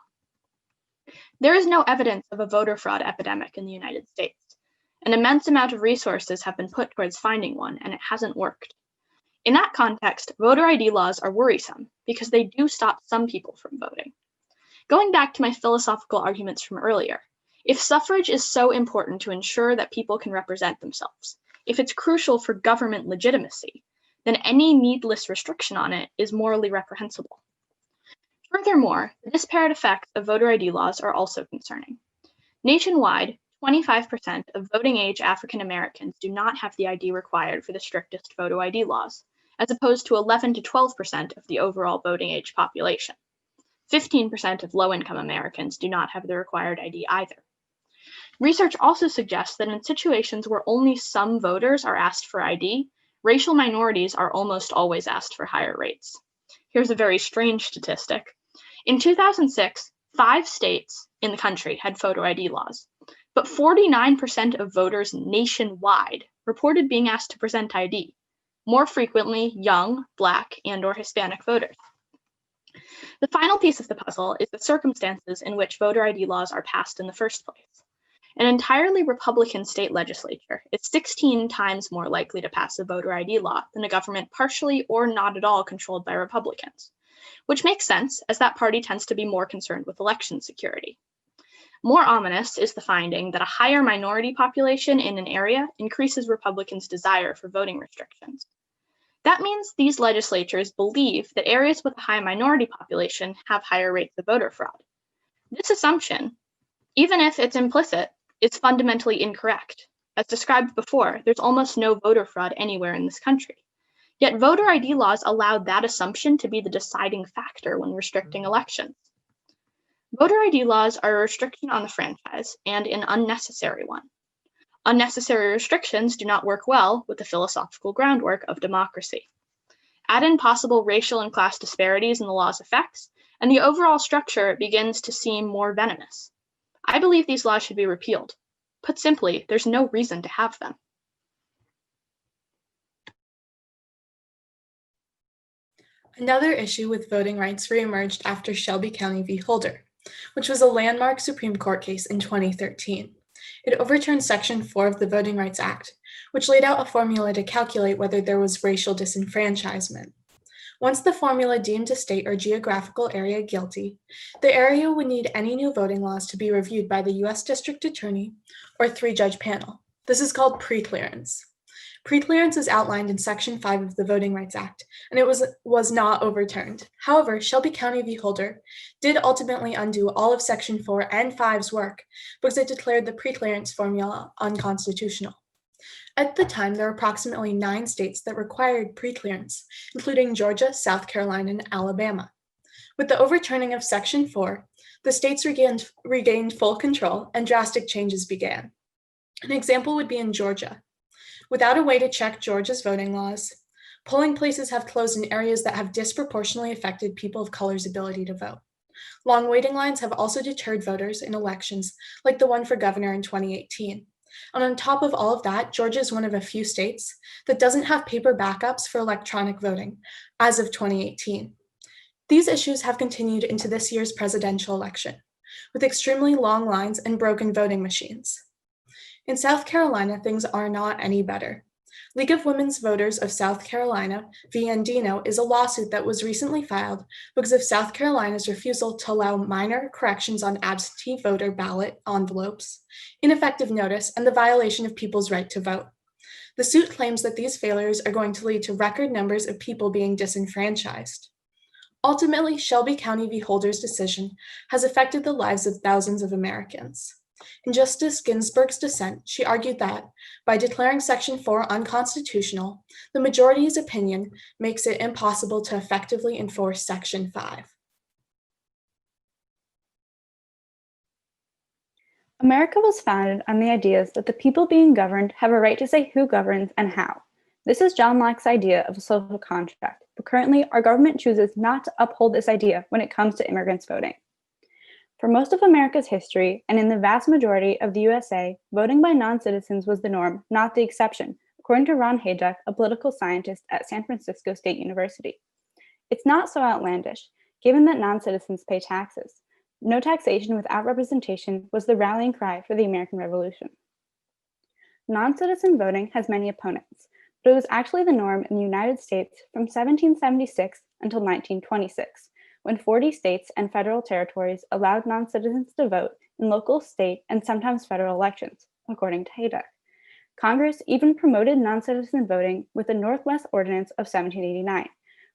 There is no evidence of a voter fraud epidemic in the United States. An immense amount of resources have been put towards finding one, and it hasn't worked. In that context, voter ID laws are worrisome because they do stop some people from voting. Going back to my philosophical arguments from earlier, if suffrage is so important to ensure that people can represent themselves, if it's crucial for government legitimacy, then any needless restriction on it is morally reprehensible. Furthermore, the disparate effects of voter ID laws are also concerning. Nationwide, 25% of voting age African Americans do not have the ID required for the strictest photo ID laws, as opposed to 11 to 12% of the overall voting age population. 15% of low-income Americans do not have the required ID either. Research also suggests that in situations where only some voters are asked for ID, racial minorities are almost always asked for higher rates. Here's a very strange statistic. In 2006, 5 states in the country had photo ID laws, but 49% of voters nationwide reported being asked to present ID, more frequently young, Black, and/or Hispanic voters. The final piece of the puzzle is the circumstances in which voter ID laws are passed in the first place. An entirely Republican state legislature is 16 times more likely to pass a voter ID law than a government partially or not at all controlled by Republicans, which makes sense as that party tends to be more concerned with election security. More ominous is the finding that a higher minority population in an area increases Republicans' desire for voting restrictions. That means these legislatures believe that areas with a high minority population have higher rates of voter fraud. This assumption, even if it's implicit, is fundamentally incorrect. As described before, there's almost no voter fraud anywhere in this country. Yet voter ID laws allowed that assumption to be the deciding factor when restricting elections. Voter ID laws are a restriction on the franchise and an unnecessary one. Unnecessary restrictions do not work well with the philosophical groundwork of democracy. Add in possible racial and class disparities in the law's effects, and the overall structure begins to seem more venomous. I believe these laws should be repealed. Put simply, there's no reason to have them. Another issue with voting rights reemerged after Shelby County v. Holder, which was a landmark Supreme Court case in 2013. It overturned Section 4 of the Voting Rights Act, which laid out a formula to calculate whether there was racial disenfranchisement. Once the formula deemed a state or geographical area guilty, the area would need any new voting laws to be reviewed by the U.S. District Attorney or 3-judge panel. This is called preclearance. Preclearance is outlined in Section 5 of the Voting Rights Act, and it was not overturned. However, Shelby County v. Holder did ultimately undo all of Section 4 and 5's work because it declared the preclearance formula unconstitutional. At the time, there were approximately 9 states that required preclearance, including Georgia, South Carolina, and Alabama. With the overturning of Section 4, the states regained full control and drastic changes began. An example would be in Georgia. Without a way to check Georgia's voting laws, polling places have closed in areas that have disproportionately affected people of color's ability to vote. Long waiting lines have also deterred voters in elections like the one for governor in 2018. And on top of all of that, Georgia is one of a few states that doesn't have paper backups for electronic voting as of 2018. These issues have continued into this year's presidential election, with extremely long lines and broken voting machines. In South Carolina, things are not any better. League of Women's Voters of South Carolina v. Andino is a lawsuit that was recently filed because of South Carolina's refusal to allow minor corrections on absentee voter ballot envelopes, ineffective notice, and the violation of people's right to vote. The suit claims that these failures are going to lead to record numbers of people being disenfranchised. Ultimately, Shelby County v. Holder's decision has affected the lives of thousands of Americans. In Justice Ginsburg's dissent, she argued that, by declaring Section 4 unconstitutional, the majority's opinion makes it impossible to effectively enforce Section 5. America was founded on the ideas that the people being governed have a right to say who governs and how. This is John Locke's idea of a social contract, but currently our government chooses not to uphold this idea when it comes to immigrants voting. For most of America's history, and in the vast majority of the USA, voting by non-citizens was the norm, not the exception, according to Ron Hayduck, a political scientist at San Francisco State University. It's not so outlandish, given that non-citizens pay taxes. No taxation without representation was the rallying cry for the American Revolution. Non-citizen voting has many opponents, but it was actually the norm in the United States from 1776 until 1926, when 40 states and federal territories allowed non-citizens to vote in local, state, and sometimes federal elections, according to Hayduck. Congress even promoted non-citizen voting with the Northwest Ordinance of 1789,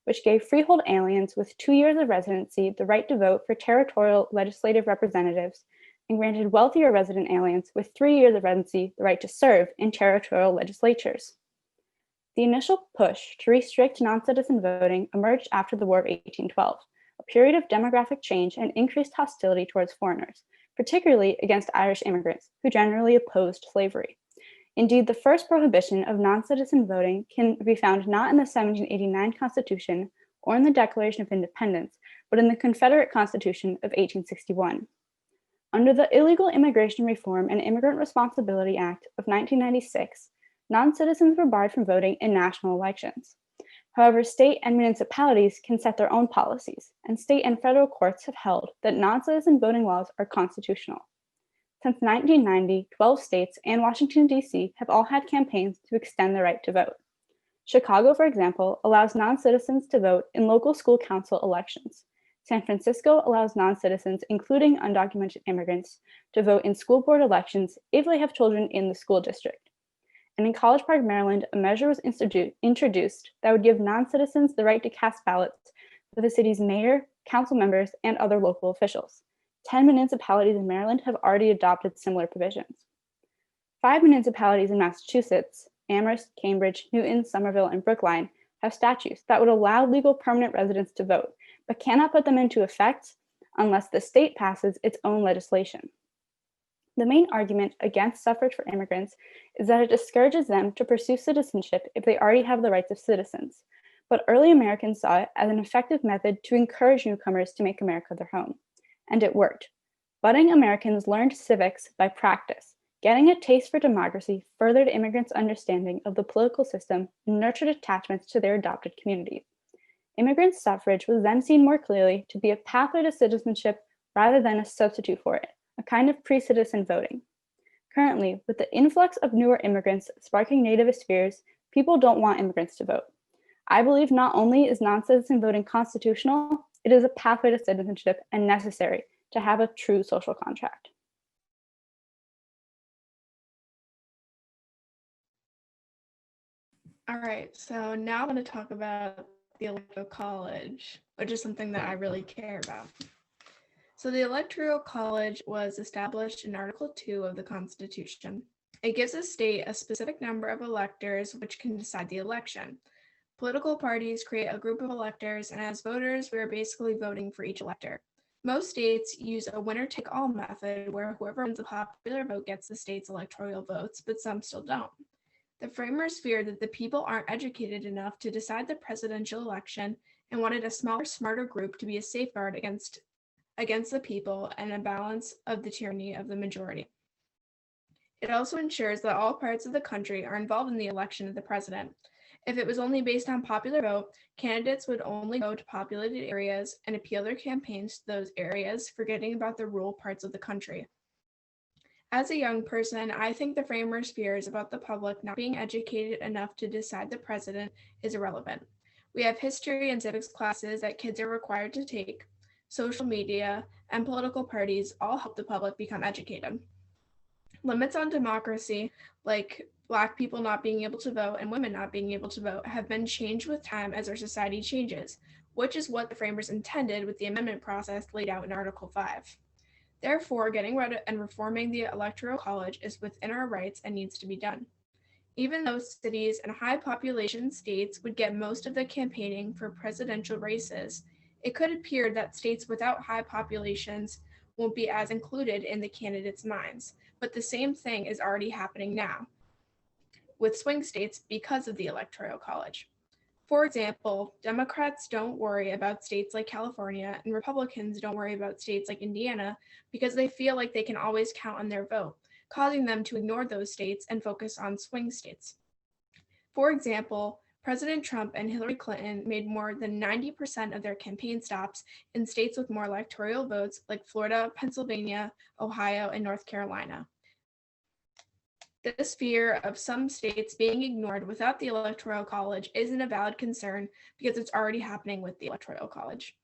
which gave freehold aliens with 2 years of residency the right to vote for territorial legislative representatives, and granted wealthier resident aliens with 3 years of residency the right to serve in territorial legislatures. The initial push to restrict non-citizen voting emerged after the War of 1812, a period of demographic change and increased hostility towards foreigners, particularly against Irish immigrants, who generally opposed slavery. Indeed, the first prohibition of non-citizen voting can be found not in the 1789 Constitution or in the Declaration of Independence, but in the Confederate Constitution of 1861. Under the Illegal Immigration Reform and Immigrant Responsibility Act of 1996, non-citizens were barred from voting in national elections. However, state and municipalities can set their own policies, and state and federal courts have held that non-citizen voting laws are constitutional. Since 1990, 12 states and Washington, D.C. have all had campaigns to extend the right to vote. Chicago, for example, allows non-citizens to vote in local school council elections. San Francisco allows non-citizens, including undocumented immigrants, to vote in school board elections if they have children in the school district. And in College Park, Maryland, a measure was introduced that would give non-citizens the right to cast ballots for the city's mayor, council members, and other local officials. 10 municipalities in Maryland have already adopted similar provisions. 5 municipalities in Massachusetts, Amherst, Cambridge, Newton, Somerville, and Brookline, have statutes that would allow legal permanent residents to vote, but cannot put them into effect unless the state passes its own legislation. The main argument against suffrage for immigrants is that it discourages them to pursue citizenship if they already have the rights of citizens, but early Americans saw it as an effective method to encourage newcomers to make America their home. And it worked. Budding Americans learned civics by practice. Getting a taste for democracy furthered immigrants' understanding of the political system and nurtured attachments to their adopted communities. Immigrant suffrage was then seen more clearly to be a pathway to citizenship rather than a substitute for it, a kind of pre-citizen voting. Currently, with the influx of newer immigrants sparking nativist fears, people don't want immigrants to vote. I believe not only is non-citizen voting constitutional, it is a pathway to citizenship and necessary to have a true social contract. All right, so now I'm going to talk about the Electoral College, which is something that I really care about. So the Electoral College was established in Article 2 of the Constitution. It gives a state a specific number of electors which can decide the election. Political parties create a group of electors, and as voters, we are basically voting for each elector. Most states use a winner-take-all method where whoever wins the popular vote gets the state's electoral votes, but some still don't. The framers feared that the people aren't educated enough to decide the presidential election and wanted a smaller, smarter group to be a safeguard against the people and a balance of the tyranny of the majority. It also ensures that all parts of the country are involved in the election of the president. If it was only based on popular vote, candidates would only go to populated areas and appeal their campaigns to those areas, forgetting about the rural parts of the country. As a young person, I think the framers' fears about the public not being educated enough to decide the president is irrelevant. We have history and civics classes that kids are required to take. Social media and political parties all help the public become educated. Limits on democracy, like Black people not being able to vote and women not being able to vote, have been changed with time as our society changes, which is what the framers intended with the amendment process laid out in Article 5. Therefore, getting rid of and reforming the Electoral College is within our rights and needs to be done. Even though cities and high population states would get most of the campaigning for presidential races, it could appear that states without high populations won't be as included in the candidates' minds, but the same thing is already happening now with swing states because of the Electoral College. For example, Democrats don't worry about states like California, and Republicans don't worry about states like Indiana because they feel like they can always count on their vote, causing them to ignore those states and focus on swing states. For example, President Trump and Hillary Clinton made more than 90% of their campaign stops in states with more electoral votes like Florida, Pennsylvania, Ohio, and North Carolina. This fear of some states being ignored without the Electoral College isn't a valid concern because it's already happening with the Electoral College.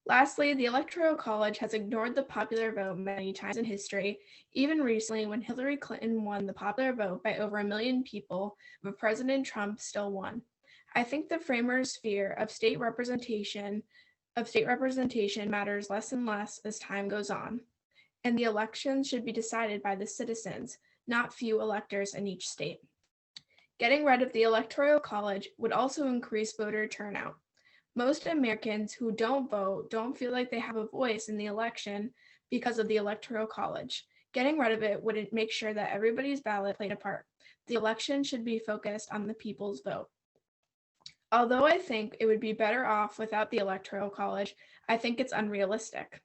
Lastly, the Electoral College has ignored the popular vote many times in history, even recently when Hillary Clinton won the popular vote by over 1 million people, but President Trump still won. I think the framers' fear of state representation matters less and less as time goes on, and the elections should be decided by the citizens, not few electors in each state. Getting rid of the Electoral College would also increase voter turnout. Most Americans who don't vote don't feel like they have a voice in the election because of the Electoral College. Getting rid of it would make sure that everybody's ballot played a part. The election should be focused on the people's vote. Although I think it would be better off without the Electoral College, I think it's unrealistic.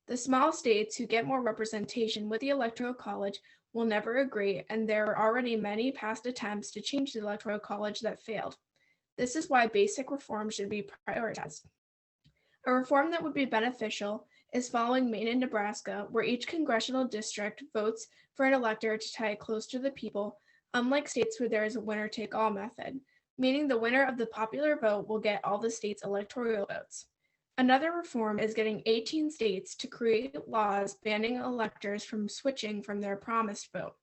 The small states who get more representation with the Electoral College will never agree, and there are already many past attempts to change the Electoral College that failed. This is why basic reform should be prioritized. A reform that would be beneficial is following Maine and Nebraska, where each congressional district votes for an elector to tie it close to the people, unlike states where there is a winner-take-all method, meaning the winner of the popular vote will get all the state's electoral votes. Another reform is getting 18 states to create laws banning electors from switching from their promised vote.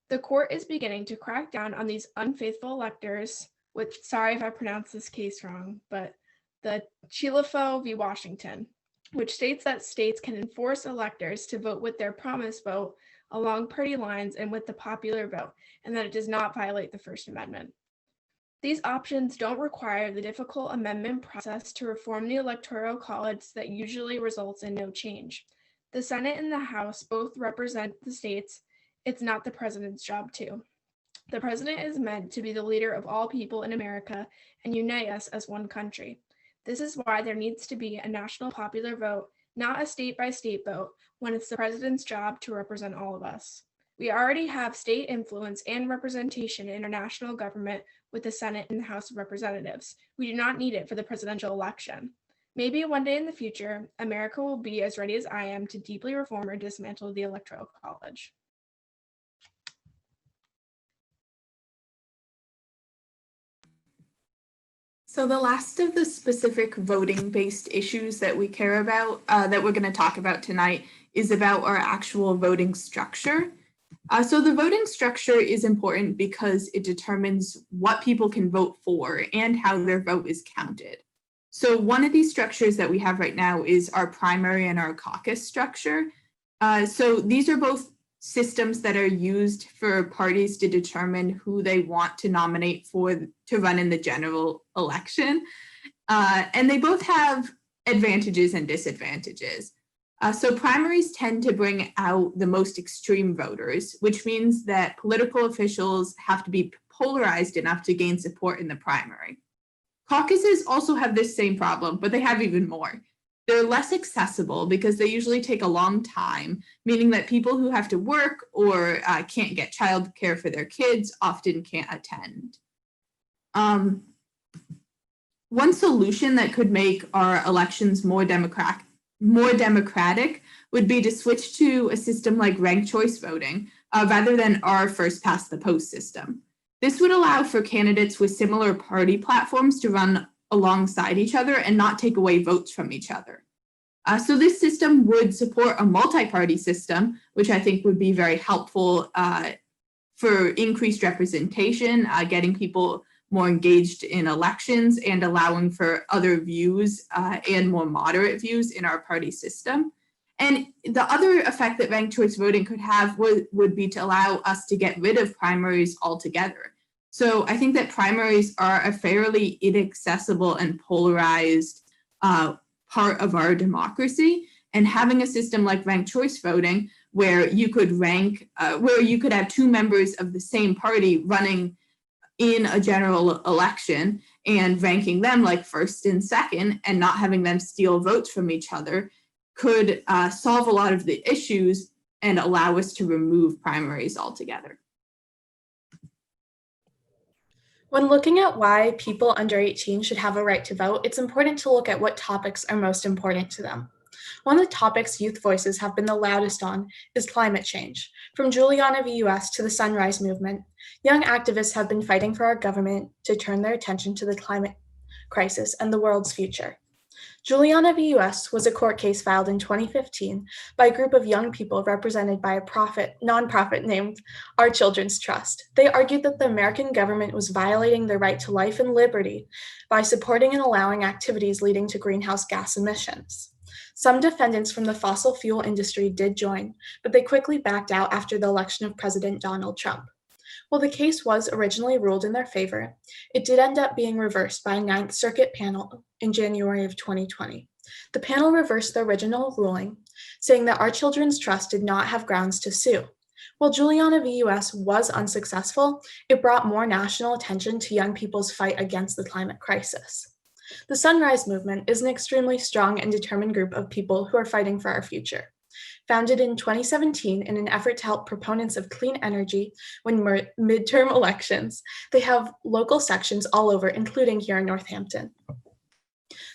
The court is beginning to crack down on these unfaithful electors, which, sorry if I pronounced this case wrong, but the Chilafo v. Washington, which states that states can enforce electors to vote with their promised vote along party lines and with the popular vote, and that it does not violate the First Amendment. These options don't require the difficult amendment process to reform the Electoral College that usually results in no change. The Senate and the House both represent the states. It's not the president's job to. The president is meant to be the leader of all people in America and unite us as one country. This is why there needs to be a national popular vote, not a state-by-state vote, when it's the president's job to represent all of us. We already have state influence and representation in our national government with the Senate and the House of Representatives. We do not need it for the presidential election. Maybe one day in the future, America will be as ready as I am to deeply reform or dismantle the Electoral College. So the last of the specific voting-based issues that we care about, that we're going to talk about tonight, is about our actual voting structure. So the voting structure is important because it determines what people can vote for and how their vote is counted. So one of these structures that we have right now is our primary and our caucus structure. So these are both systems that are used for parties to determine who they want to nominate to run in the general election. And they both have advantages and disadvantages. So primaries tend to bring out the most extreme voters, which means that political officials have to be polarized enough to gain support in the primary. Caucuses also have this same problem, but they have even more. They're less accessible because they usually take a long time, meaning that people who have to work or can't get childcare for their kids often can't attend. One solution that could make our elections more democratic would be to switch to a system like ranked choice voting rather than our first past the post system. This would allow for candidates with similar party platforms to run alongside each other and not take away votes from each other. So this system would support a multi-party system, which I think would be very helpful for increased representation, getting people more engaged in elections and allowing for other views and more moderate views in our party system. And the other effect that ranked choice voting could have would be to allow us to get rid of primaries altogether. So I think that primaries are a fairly inaccessible and polarized part of our democracy. And having a system like ranked choice voting, where you could have two members of the same party running in a general election and ranking them like first and second and not having them steal votes from each other, could solve a lot of the issues and allow us to remove primaries altogether. When looking at why people under 18 should have a right to vote, it's important to look at what topics are most important to them. One of the topics youth voices have been the loudest on is climate change. From Juliana v. US to the Sunrise Movement, young activists have been fighting for our government to turn their attention to the climate crisis and the world's future. Juliana v. US was a court case filed in 2015 by a group of young people represented by a nonprofit named Our Children's Trust. They argued that the American government was violating their right to life and liberty by supporting and allowing activities leading to greenhouse gas emissions. Some defendants from the fossil fuel industry did join, but they quickly backed out after the election of President Donald Trump. While the case was originally ruled in their favor, it did end up being reversed by a Ninth Circuit panel in January of 2020. The panel reversed the original ruling, saying that Our Children's Trust did not have grounds to sue. While Juliana v. US was unsuccessful, it brought more national attention to young people's fight against the climate crisis. The Sunrise Movement is an extremely strong and determined group of people who are fighting for our future. Founded in 2017 in an effort to help proponents of clean energy win midterm elections, they have local sections all over, including here in Northampton.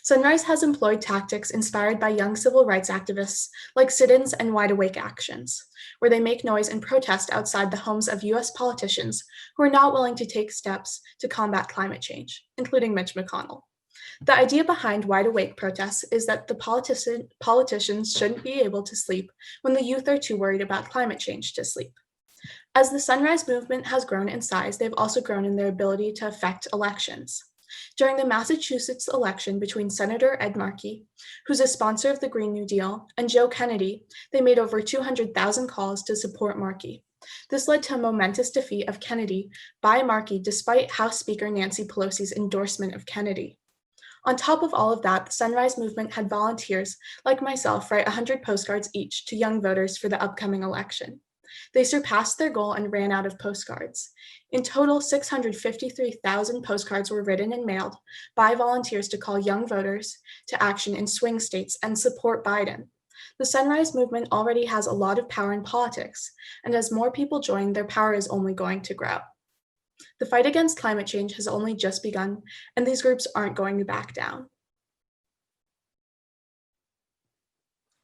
Sunrise has employed tactics inspired by young civil rights activists like sit-ins and wide-awake actions, where they make noise and protest outside the homes of US politicians who are not willing to take steps to combat climate change, including Mitch McConnell. The idea behind wide-awake protests is that the politicians shouldn't be able to sleep when the youth are too worried about climate change to sleep. As the Sunrise Movement has grown in size, they've also grown in their ability to affect elections. During the Massachusetts election between Senator Ed Markey, who's a sponsor of the Green New Deal, and Joe Kennedy, they made over 200,000 calls to support Markey. This led to a momentous defeat of Kennedy by Markey, despite House Speaker Nancy Pelosi's endorsement of Kennedy. On top of all of that, the Sunrise Movement had volunteers like myself write 100 postcards each to young voters for the upcoming election. They surpassed their goal and ran out of postcards. In total, 653,000 postcards were written and mailed by volunteers to call young voters to action in swing states and support Biden. The Sunrise Movement already has a lot of power in politics, and as more people join, their power is only going to grow. The fight against climate change has only just begun, and these groups aren't going to back down.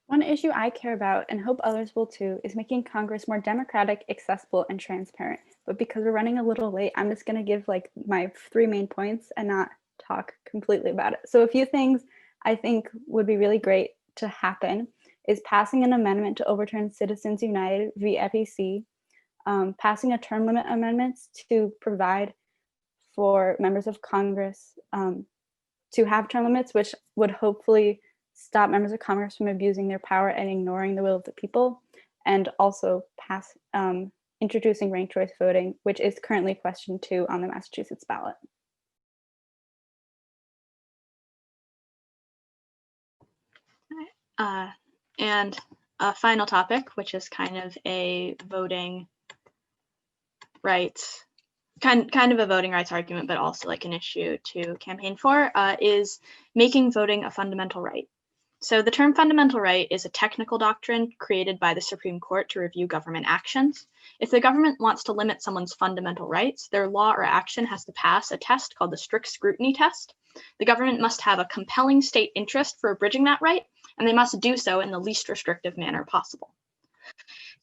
One issue I care about, and hope others will too, is making Congress more democratic, accessible, and transparent. But because we're running a little late, I'm just going to give my 3 main points and not talk completely about it. So a few things I think would be really great to happen is passing an amendment to overturn Citizens United v. FEC, passing a term limit amendments to provide for members of Congress to have term limits, which would hopefully stop members of Congress from abusing their power and ignoring the will of the people, and also pass introducing ranked choice voting, which is currently question 2 on the Massachusetts ballot. And a final topic, which is kind of a voting rights, kind of a voting rights argument, but also like an issue to campaign for, is making voting a fundamental right. So the term fundamental right is a technical doctrine created by the Supreme Court to review government actions. If the government wants to limit someone's fundamental rights, their law or action has to pass a test called the strict scrutiny test. The government must have a compelling state interest for abridging that right, and they must do so in the least restrictive manner possible.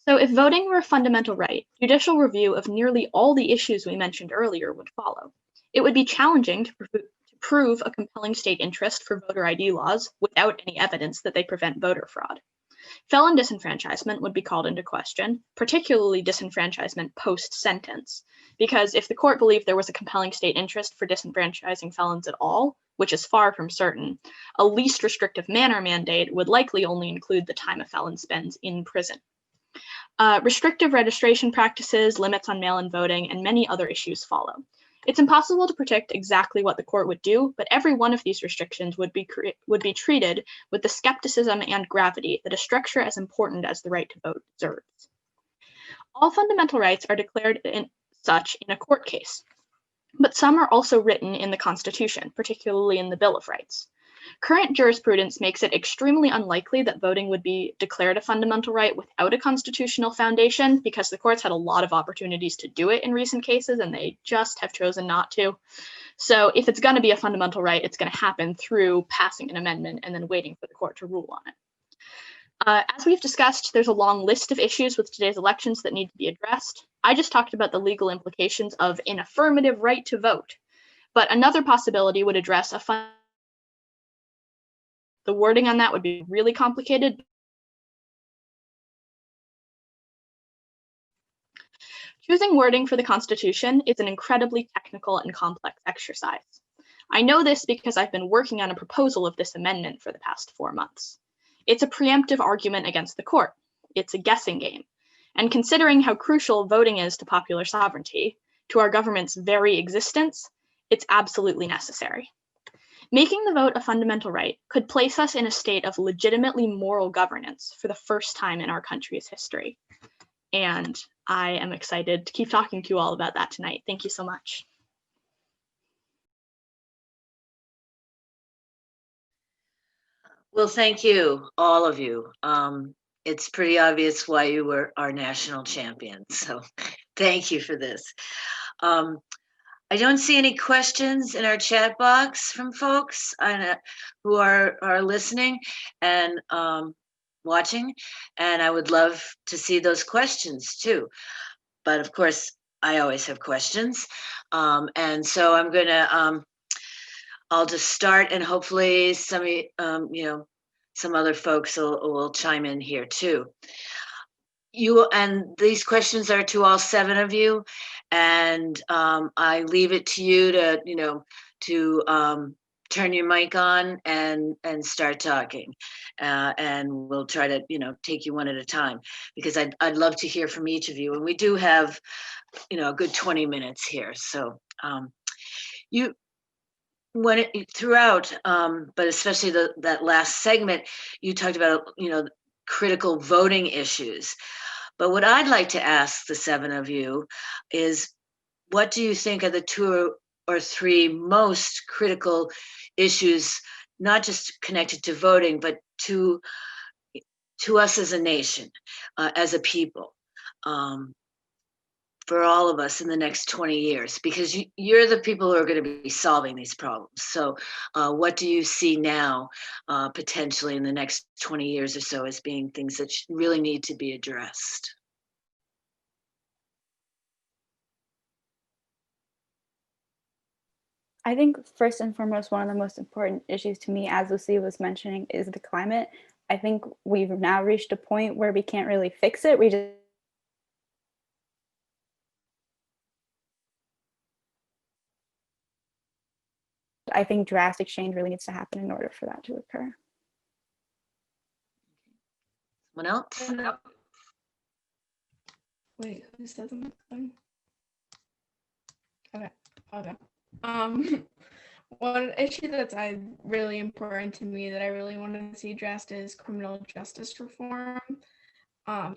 So if voting were a fundamental right, judicial review of nearly all the issues we mentioned earlier would follow. It would be challenging to prove a compelling state interest for voter ID laws without any evidence that they prevent voter fraud. Felon disenfranchisement would be called into question, particularly disenfranchisement post-sentence, because if the court believed there was a compelling state interest for disenfranchising felons at all, which is far from certain, a least restrictive manner mandate would likely only include the time a felon spends in prison. Restrictive registration practices, limits on mail-in voting, and many other issues follow. It's impossible to predict exactly what the court would do, but every one of these restrictions would be treated with the skepticism and gravity that a structure as important as the right to vote deserves. All fundamental rights are declared such in a court case, but some are also written in the Constitution, particularly in the Bill of Rights. Current jurisprudence makes it extremely unlikely that voting would be declared a fundamental right without a constitutional foundation, because the courts had a lot of opportunities to do it in recent cases and they just have chosen not to. So if it's going to be a fundamental right, it's going to happen through passing an amendment and then waiting for the court to rule on it. As we've discussed, there's a long list of issues with today's elections that need to be addressed. I just talked about the legal implications of an affirmative right to vote, but another possibility would address the wording on that would be really complicated. Choosing wording for the Constitution is an incredibly technical and complex exercise. I know this because I've been working on a proposal of this amendment for the past 4 months. It's a preemptive argument against the court. It's a guessing game. And considering how crucial voting is to popular sovereignty, to our government's very existence, it's absolutely necessary. Making the vote a fundamental right could place us in a state of legitimately moral governance for the first time in our country's history. And I am excited to keep talking to you all about that tonight. Thank you so much. Well, thank you, all of you. It's pretty obvious why you were our national champion. So thank you for this. I don't see any questions in our chat box from folks who are listening and watching, and I would love to see those questions too. But of course, I always have questions, and so I'm gonna I'll just start, and hopefully some some other folks will chime in here too. And these questions are to all 7 of you, and I leave it to you to turn your mic on and start talking, and we'll try to take you one at a time, because I'd love to hear from each of you, and we do have a good 20 minutes here. So throughout, but especially that last segment, you talked about critical voting issues. But what I'd like to ask the 7 of you is, what do you think are the 2 or 3 most critical issues, not just connected to voting, but to us as a nation, as a people, for all of us in the next 20 years? Because you're the people who are going to be solving these problems. So what do you see now, potentially in the next 20 years or so, as being things that really need to be addressed? I think first and foremost, one of the most important issues to me, as Lucia was mentioning, is the climate. I think we've now reached a point where we can't really fix it. I think drastic change really needs to happen in order for that to occur. Someone else? Wait, who said something? Okay. One issue that's really important to me that I really want to see addressed is criminal justice reform.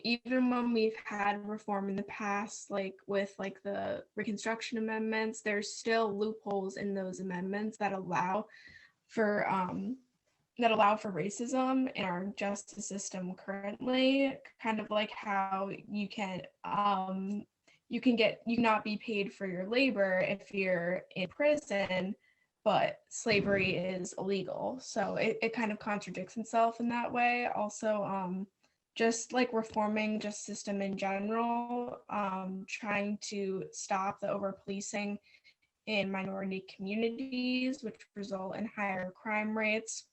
Even when we've had reform in the past, like with like the Reconstruction amendments, there's still loopholes in those amendments that allow for racism in our justice system currently, kind of like how you cannot be paid for your labor if you're in prison, but slavery is illegal. So it kind of contradicts itself in that way. Also, just like reforming justice system in general, trying to stop the over-policing in minority communities, which result in higher crime rates,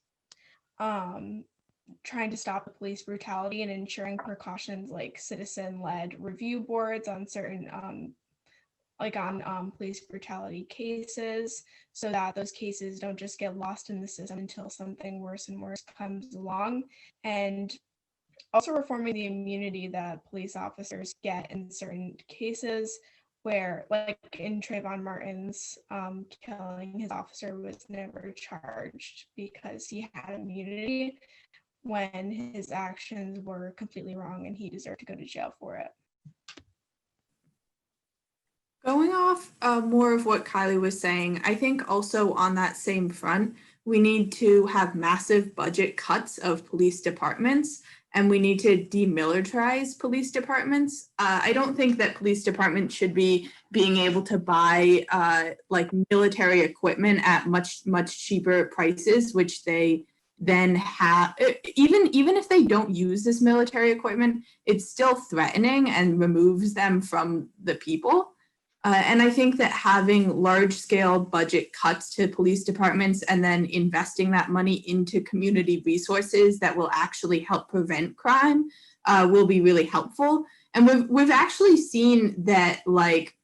trying to stop the police brutality and ensuring precautions like citizen-led review boards on certain police brutality cases, so that those cases don't just get lost in the system until something worse and worse comes along. And also reforming the immunity that police officers get in certain cases, where, like in Trayvon Martin's killing, his officer was never charged because he had immunity when his actions were completely wrong and he deserved to go to jail for it. Going off more of what Kylie was saying, I think also on that same front, we need to have massive budget cuts of police departments, and we need to demilitarize police departments. I don't think that police departments should be being able to buy like military equipment at much cheaper prices, which they then have. Even if they don't use this military equipment, it's still threatening and removes them from the people. And I think that having large-scale budget cuts to police departments and then investing that money into community resources that will actually help prevent crime will be really helpful. And we've actually seen that, like,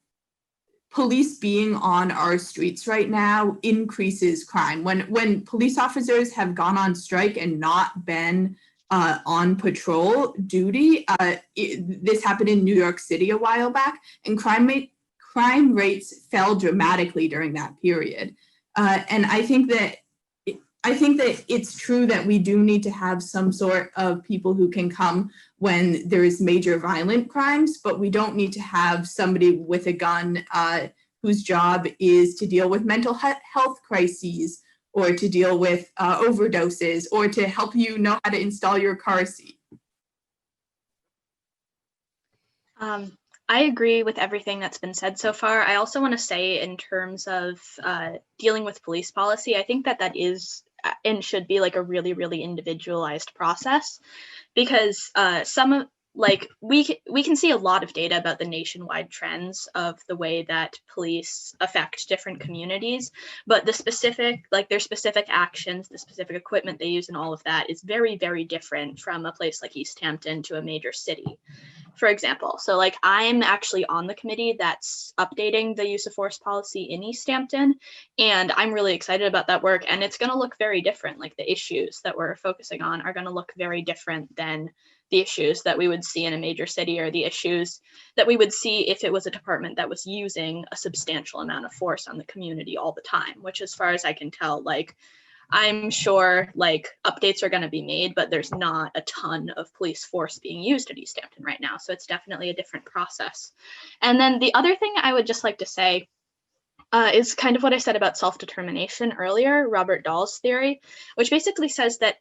police being on our streets right now increases crime. When police officers have gone on strike and not been on patrol duty, this happened in New York City a while back, and crime rates fell dramatically during that period. And I think that it's true that we do need to have some sort of people who can come when there is major violent crimes, but we don't need to have somebody with a gun whose job is to deal with mental health crises, or to deal with overdoses, or to help you know how to install your car seat. I agree with everything that's been said so far. I also want to say, in terms of dealing with police policy, I think that is and should be like a really, really individualized process, because we can see a lot of data about the nationwide trends of the way that police affect different communities, but their specific actions, the specific equipment they use and all of that is very, very different from a place like Easthampton to a major city, for example. So like, I'm actually on the committee that's updating the use of force policy in Easthampton, and I'm really excited about that work, and it's going to look very different. Like, the issues that we're focusing on are going to look very different than the issues that we would see in a major city, or the issues that we would see if it was a department that was using a substantial amount of force on the community all the time, which, as far as I can tell, like, I'm sure like updates are going to be made, but there's not a ton of police force being used at Easthampton right now. So it's definitely a different process. And then the other thing I would just like to say is kind of what I said about self-determination earlier, Robert Dahl's theory, which basically says that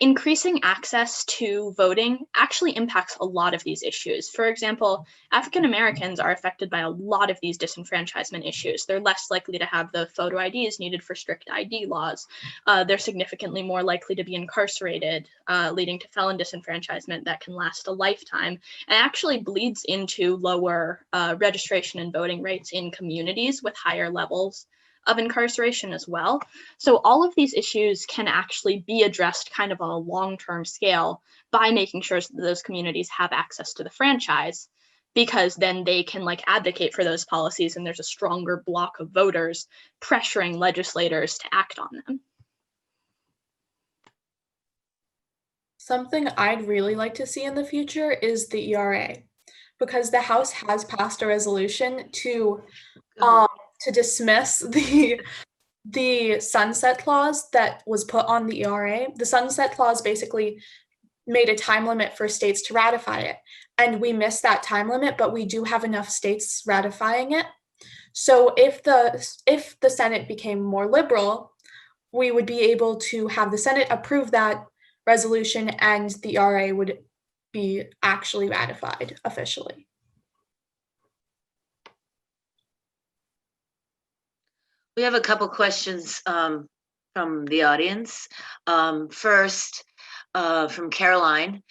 increasing access to voting actually impacts a lot of these issues. For example, African Americans are affected by a lot of these disenfranchisement issues. They're less likely to have the photo IDs needed for strict ID laws. They're significantly more likely to be incarcerated, leading to felon disenfranchisement that can last a lifetime, and actually bleeds into lower registration and voting rates in communities with higher levels of incarceration as well. So all of these issues can actually be addressed kind of on a long-term scale by making sure that those communities have access to the franchise, because then they can like advocate for those policies and there's a stronger block of voters pressuring legislators to act on them. Something I'd really like to see in the future is the ERA, because the House has passed a resolution to dismiss the sunset clause that was put on the ERA. The sunset clause basically made a time limit for states to ratify it, and we missed that time limit, but we do have enough states ratifying it. So if the Senate became more liberal, we would be able to have the Senate approve that resolution and the ERA would be actually ratified officially. We have a couple questions from the audience. First, from Caroline.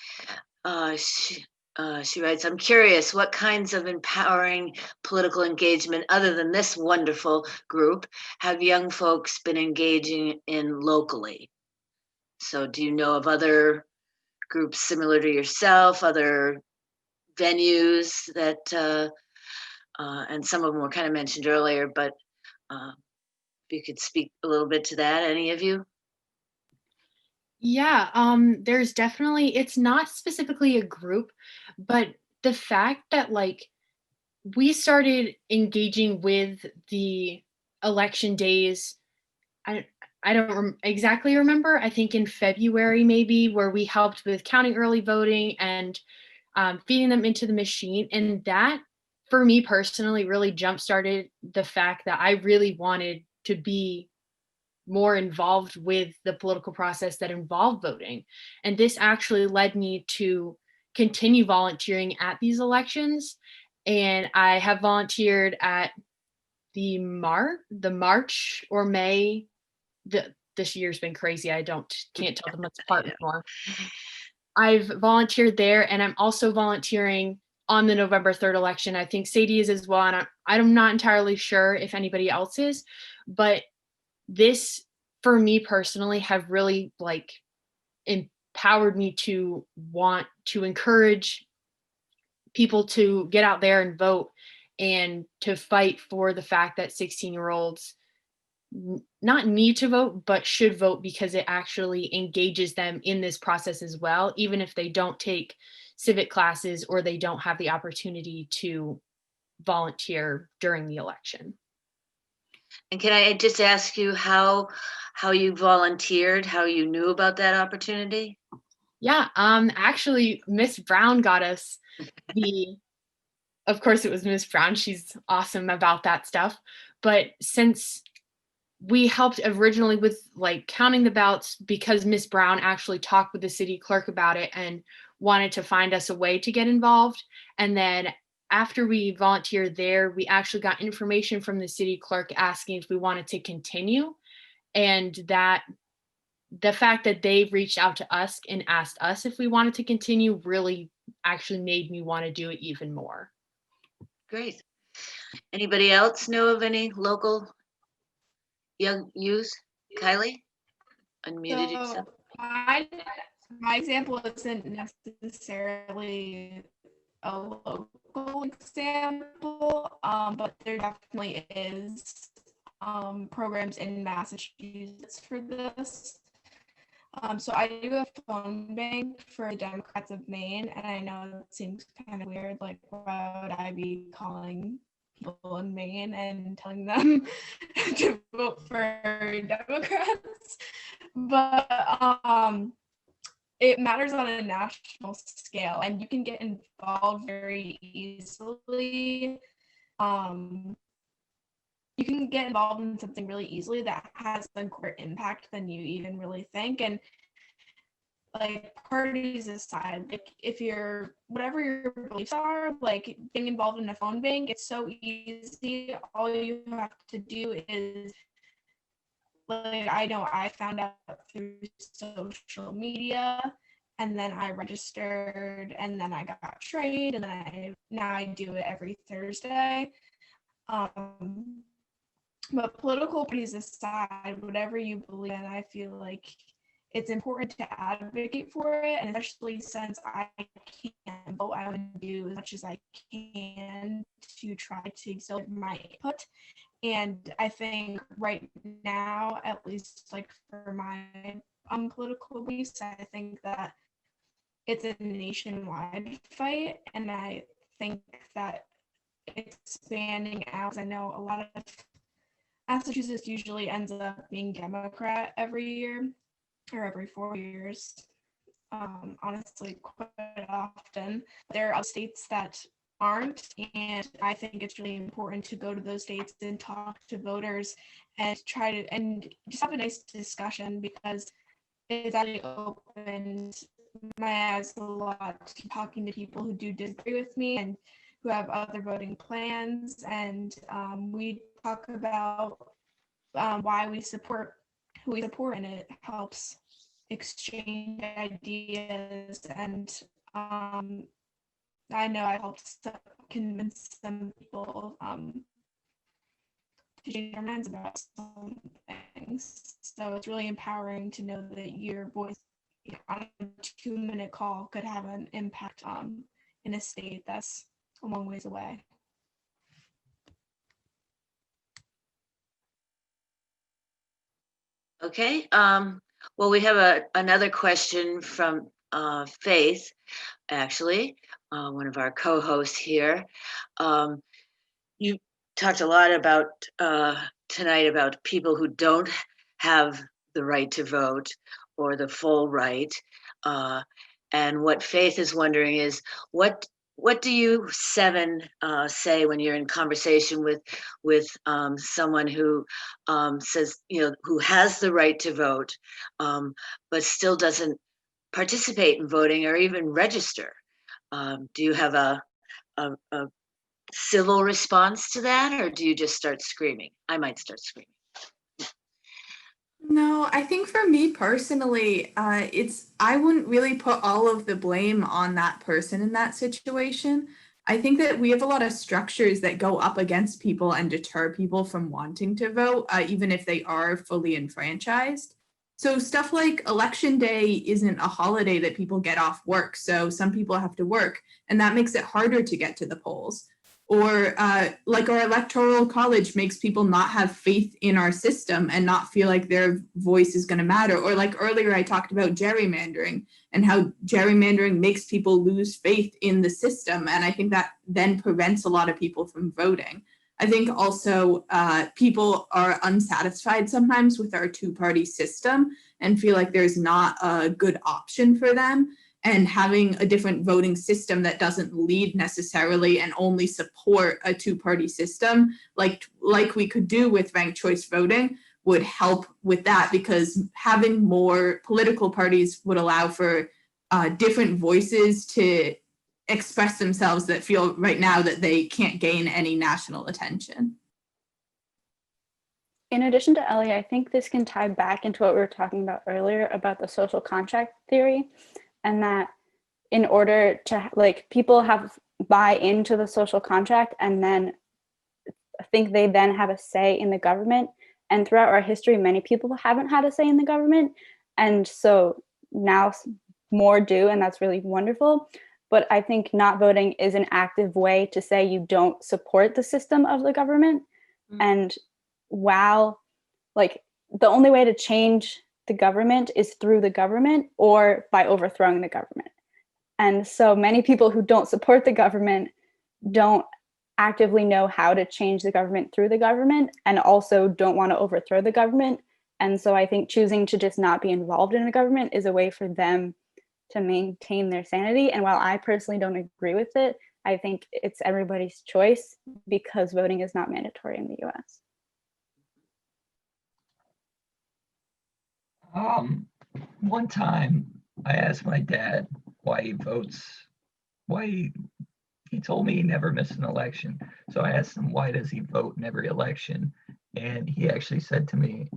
She writes, I'm curious, what kinds of empowering political engagement, other than this wonderful group, have young folks been engaging in locally? So do you know of other groups similar to yourself, other venues that, and some of them were kind of mentioned earlier, but if you could speak a little bit to that, any of you? Yeah, there's definitely, it's not specifically a group, but the fact that like we started engaging with the election days, I don't exactly remember, I think in February maybe, where we helped with counting early voting and feeding them into the machine. And that, for me personally, really jump-started the fact that I really wanted to be more involved with the political process that involved voting. And this actually led me to continue volunteering at these elections. And I have volunteered at the March or May. This year's been crazy. I can't tell them what's apart anymore. I've volunteered there, and I'm also volunteering on the November 3rd election. I think Sadie is as well, and I'm not entirely sure if anybody else is, but this, for me personally, have really like empowered me to want to encourage people to get out there and vote and to fight for the fact that 16-year-olds not need to vote, but should vote, because it actually engages them in this process as well, even if they don't take civic classes or they don't have the opportunity to volunteer during the election. And can I just ask you how you volunteered, how you knew about that opportunity? Yeah, actually, Miss Brown got us of course it was Miss Brown, she's awesome about that stuff. But since we helped originally with like counting the ballots, because Miss Brown actually talked with the city clerk about it and wanted to find us a way to get involved. And then after we volunteered there, we actually got information from the city clerk asking if we wanted to continue. And that the fact that they reached out to us and asked us if we wanted to continue really actually made me want to do it even more. Great. Anybody else know of any local young youth? Kylie? Unmuted yourself. My example isn't necessarily a local example, but there definitely is programs in Massachusetts for this. So I do a phone bank for the Democrats of Maine, and I know it seems kind of weird, like why would I be calling people in Maine and telling them to vote for Democrats? But it matters on a national scale, and you can get involved very easily. You can get involved in something really easily that has a greater impact than you even really think. And like, parties aside, like if you're, whatever your beliefs are, like getting involved in a phone bank, it's so easy. All you have to do is, like, I know I found out through social media, and then I registered, and then I got trained, and then now I do it every Thursday. But political parties aside, whatever you believe in, I feel like it's important to advocate for it, and especially since I can't vote, I want to do as much as I can to try to still give my input. And I think right now, at least like for my political beliefs, I think that it's a nationwide fight, and I think that expanding out, I know a lot of Massachusetts usually ends up being Democrat every year or every 4 years. Honestly, quite often. There are states that aren't, and I think it's really important to go to those states and talk to voters and try to and just have a nice discussion, because it's actually opened my eyes a lot to talking to people who do disagree with me and who have other voting plans, and we talk about why we support who we support, and it helps exchange ideas. And I know I helped convince some people to change their minds about some things. So it's really empowering to know that your voice on a 2-minute call could have an impact in a state that's a long ways away. Okay. Well, we have another question from Faith, actually, one of our co-hosts here. You talked a lot about tonight about people who don't have the right to vote or the full right. And what Faith is wondering is, what do you seven say when you're in conversation with someone who says, who has the right to vote, but still doesn't participate in voting or even register? Do you have a civil response to that, or do you just start screaming? I might start screaming. No, I think for me personally, I wouldn't really put all of the blame on that person in that situation. I think that we have a lot of structures that go up against people and deter people from wanting to vote, even if they are fully enfranchised. So stuff like Election Day isn't a holiday that people get off work. So some people have to work, and that makes it harder to get to the polls. Or like our electoral college makes people not have faith in our system and not feel like their voice is going to matter. Or like earlier, I talked about gerrymandering and how gerrymandering makes people lose faith in the system. And I think that then prevents a lot of people from voting. I think also people are unsatisfied sometimes with our two-party system and feel like there's not a good option for them. And having a different voting system that doesn't lead necessarily and only support a two-party system, like we could do with ranked choice voting, would help with that, because having more political parties would allow for different voices to express themselves that feel right now that they can't gain any national attention. In addition to Ellie, I think this can tie back into what we were talking about earlier about the social contract theory, and that in order to people have buy into the social contract, and then I think they then have a say in the government. And throughout our history, many people haven't had a say in the government. And so now more do, and that's really wonderful. But I think not voting is an active way to say you don't support the system of the government. Mm-hmm. And while the only way to change the government is through the government or by overthrowing the government. And so many people who don't support the government don't actively know how to change the government through the government, and also don't want to overthrow the government. And so I think choosing to just not be involved in the government is a way for them to maintain their sanity. And while I personally don't agree with it, I think it's everybody's choice, because voting is not mandatory in the US. One time I asked my dad why he votes, he told me he never missed an election. So I asked him, why does he vote in every election? And he actually said to me,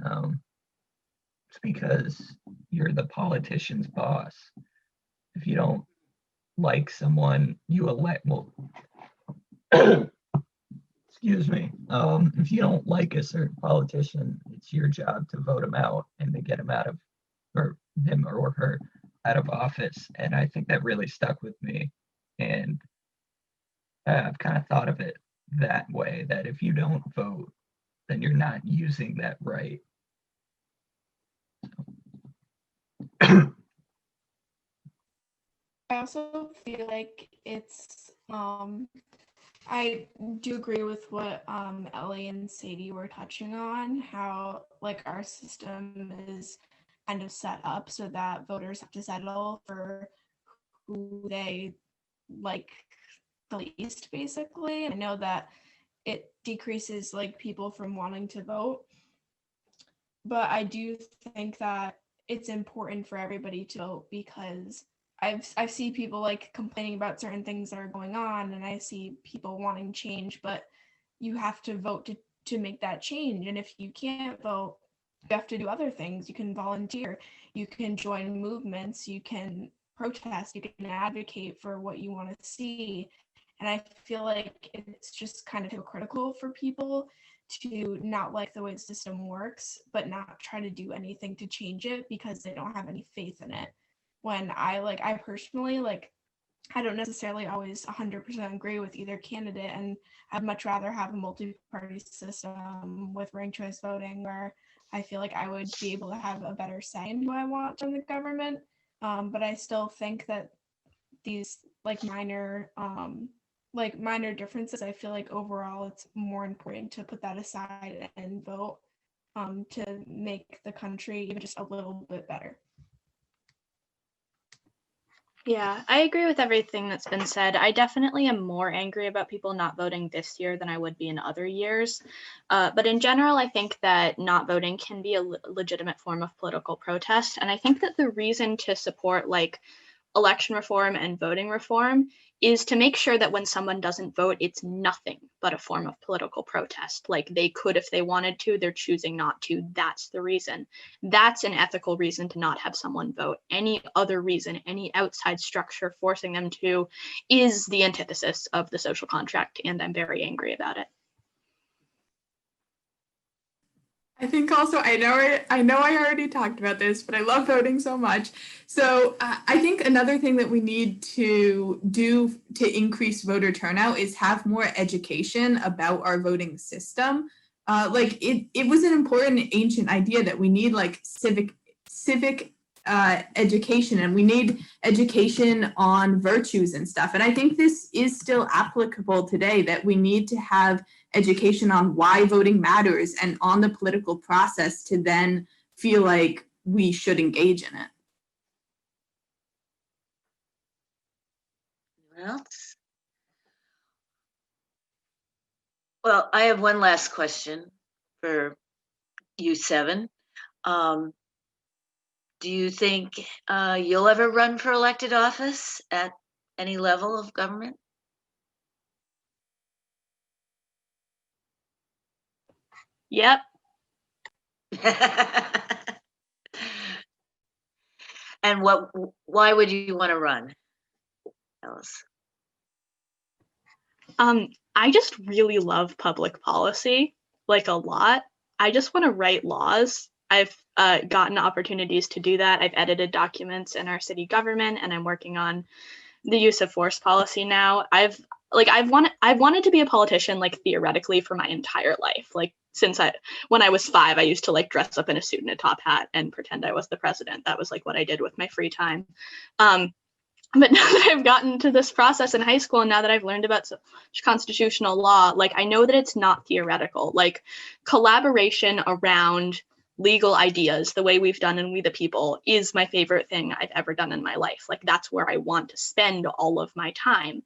it's because you're the politician's boss. If you don't like someone, you elect, well, excuse me, if you don't like a certain politician, it's your job to vote him out and to get him out of, or him or her out of office. And I think that really stuck with me. And I've kind of thought of it that way, that if you don't vote, then you're not using that right. I also feel like it's I do agree with what Ellie and Sadie were touching on, how like our system is kind of set up so that voters have to settle for who they like the least, basically. I know that it decreases like people from wanting to vote, but I do think that it's important for everybody to vote, because I've seen people like complaining about certain things that are going on, and I see people wanting change, but you have to vote to make that change. And if you can't vote, you have to do other things. You can volunteer, you can join movements, you can protest, you can advocate for what you want to see. And I feel like it's just kind of hypocritical for people to not like the way the system works, but not try to do anything to change it because they don't have any faith in it. When I personally, like, I don't necessarily always 100% agree with either candidate, and I'd much rather have a multi-party system with ranked choice voting, where I feel like I would be able to have a better say in who I want from the government. But I still think that these minor differences, I feel like overall it's more important to put that aside and vote to make the country even just a little bit better. Yeah, I agree with everything that's been said. I definitely am more angry about people not voting this year than I would be in other years. But in general, I think that not voting can be a legitimate form of political protest. And I think that the reason to support election reform and voting reform is to make sure that when someone doesn't vote, it's nothing but a form of political protest. Like, they could if they wanted to, they're choosing not to. That's the reason. That's an ethical reason to not have someone vote. Any other reason, any outside structure forcing them to, is the antithesis of the social contract, and I'm very angry about it. I think also, I know I already talked about this, but I love voting so much. So I think another thing that we need to do to increase voter turnout is have more education about our voting system. It was an important ancient idea that we need civic education, and we need education on virtues and stuff. And I think this is still applicable today, that we need to have education on why voting matters and on the political process to then feel like we should engage in it. Anyone else? Well, I have one last question for you seven. Do you think you'll ever run for elected office at any level of government? Yep. And why would you want to run, Alice? I just really love public policy, a lot. I just want to write laws. I've gotten opportunities to do that. I've edited documents in our city government, and I'm working on the use of force policy now. I've wanted to be a politician, theoretically, for my entire life. When I was 5, I used to dress up in a suit and a top hat and pretend I was the president. That was what I did with my free time. But now that I've gotten to this process in high school, and now that I've learned about constitutional law, I know that it's not theoretical. Collaboration around legal ideas, the way we've done in We the People, is my favorite thing I've ever done in my life. That's where I want to spend all of my time.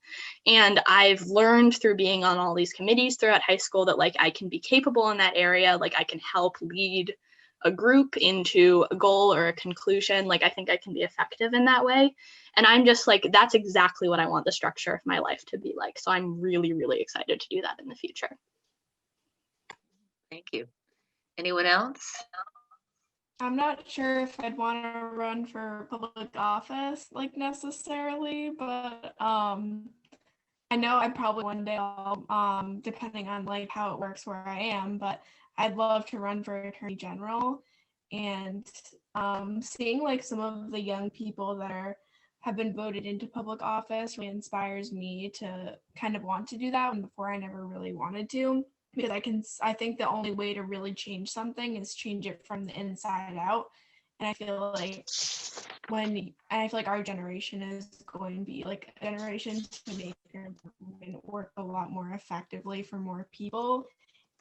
And I've learned through being on all these committees throughout high school that I can be capable in that area. I can help lead a group into a goal or a conclusion. I think I can be effective in that way. And I'm just that's exactly what I want the structure of my life to be like. So I'm really, really excited to do that in the future. Thank you. Anyone else? I'm not sure if I'd want to run for public office necessarily, but I know I probably one day I'll, depending on like how it works where I am, but I'd love to run for Attorney General. And seeing like some of the young people that have been voted into public office really inspires me to kind of want to do that when before I never really wanted to, because I think the only way to really change something is change it from the inside out. And I feel like our generation is going to be like a generation to make government work a lot more effectively for more people.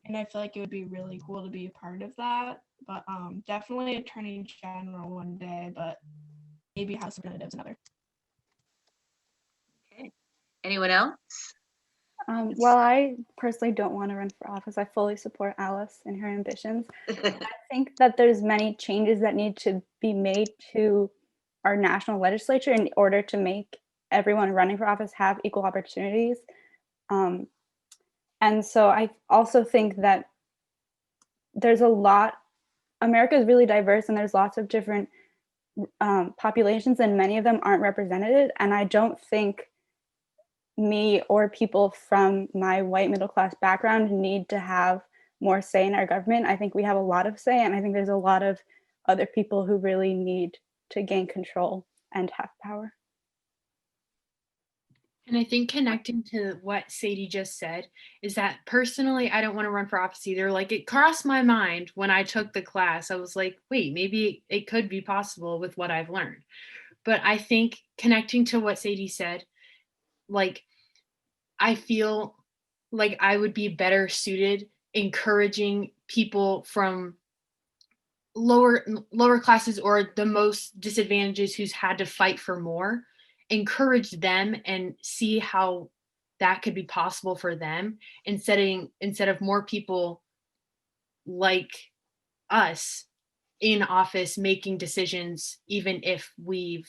And I feel like it would be really cool to be a part of that. But definitely Attorney General one day, but maybe House of Representatives another. Okay. Anyone else? While I personally don't want to run for office, I fully support Alice and her ambitions. I think that there's many changes that need to be made to our national legislature in order to make everyone running for office have equal opportunities. And so I also think that America is really diverse and there's lots of different populations and many of them aren't represented. And I don't think me or people from my white middle class background need to have more say in our government. I think we have a lot of say, and I think there's a lot of other people who really need to gain control and have power. And I think connecting to what Sadie just said is that personally, I don't want to run for office either. Like, it crossed my mind when I took the class. I was like, wait, maybe it could be possible with what I've learned. But I think connecting to what Sadie said, like, I feel like I would be better suited encouraging people from lower classes or the most disadvantaged who's had to fight for more, encourage them and see how that could be possible for them instead of more people like us in office making decisions, even if we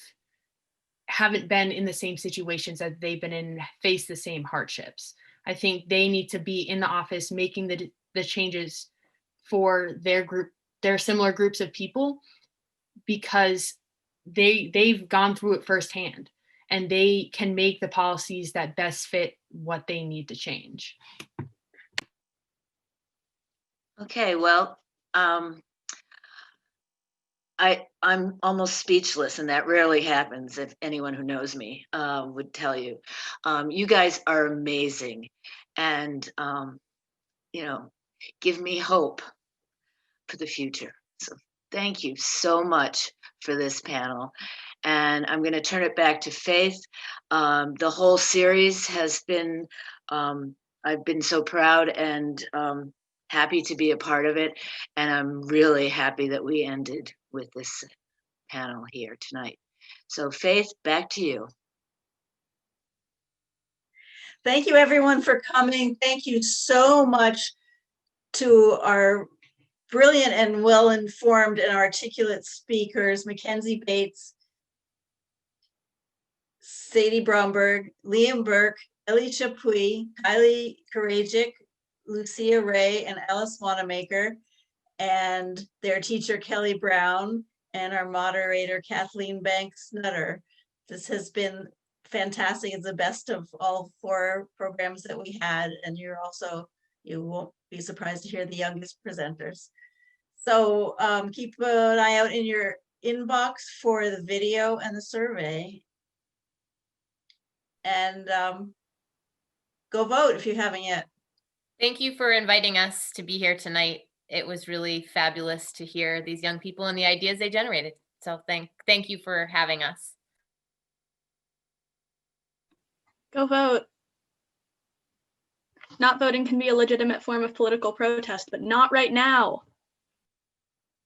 haven't been in the same situations that they've been in, face the same hardships. I think they need to be in the office making the changes for their group, their similar groups of people, because they've gone through it firsthand and they can make the policies that best fit what they need to change. Okay, well, I'm almost speechless, and that rarely happens. If anyone who knows me would tell you, you guys are amazing, and give me hope for the future. So thank you so much for this panel, and I'm going to turn it back to Faith. The whole series has been, I've been so proud and happy to be a part of it, and I'm really happy that we ended with this panel here tonight. So Faith, back to you. Thank you everyone for coming. Thank you so much to our brilliant and well-informed and articulate speakers, Mackenzie Bates, Sadie Bromberg, Liam Burke, Ellie Chappuis, Kylie Korachek, Lucia Rea, and Alice Wanamaker, and their teacher, Kelley Brown, and our moderator, Kathleen Banks Nutter. This has been fantastic. It's the best of all 4 programs that we had, and you won't be surprised to hear the youngest presenters. So keep an eye out in your inbox for the video and the survey. And go vote if you haven't yet. Thank you for inviting us to be here tonight. It was really fabulous to hear these young people and the ideas they generated. So thank you for having us. Go vote. Not voting can be a legitimate form of political protest, but not right now.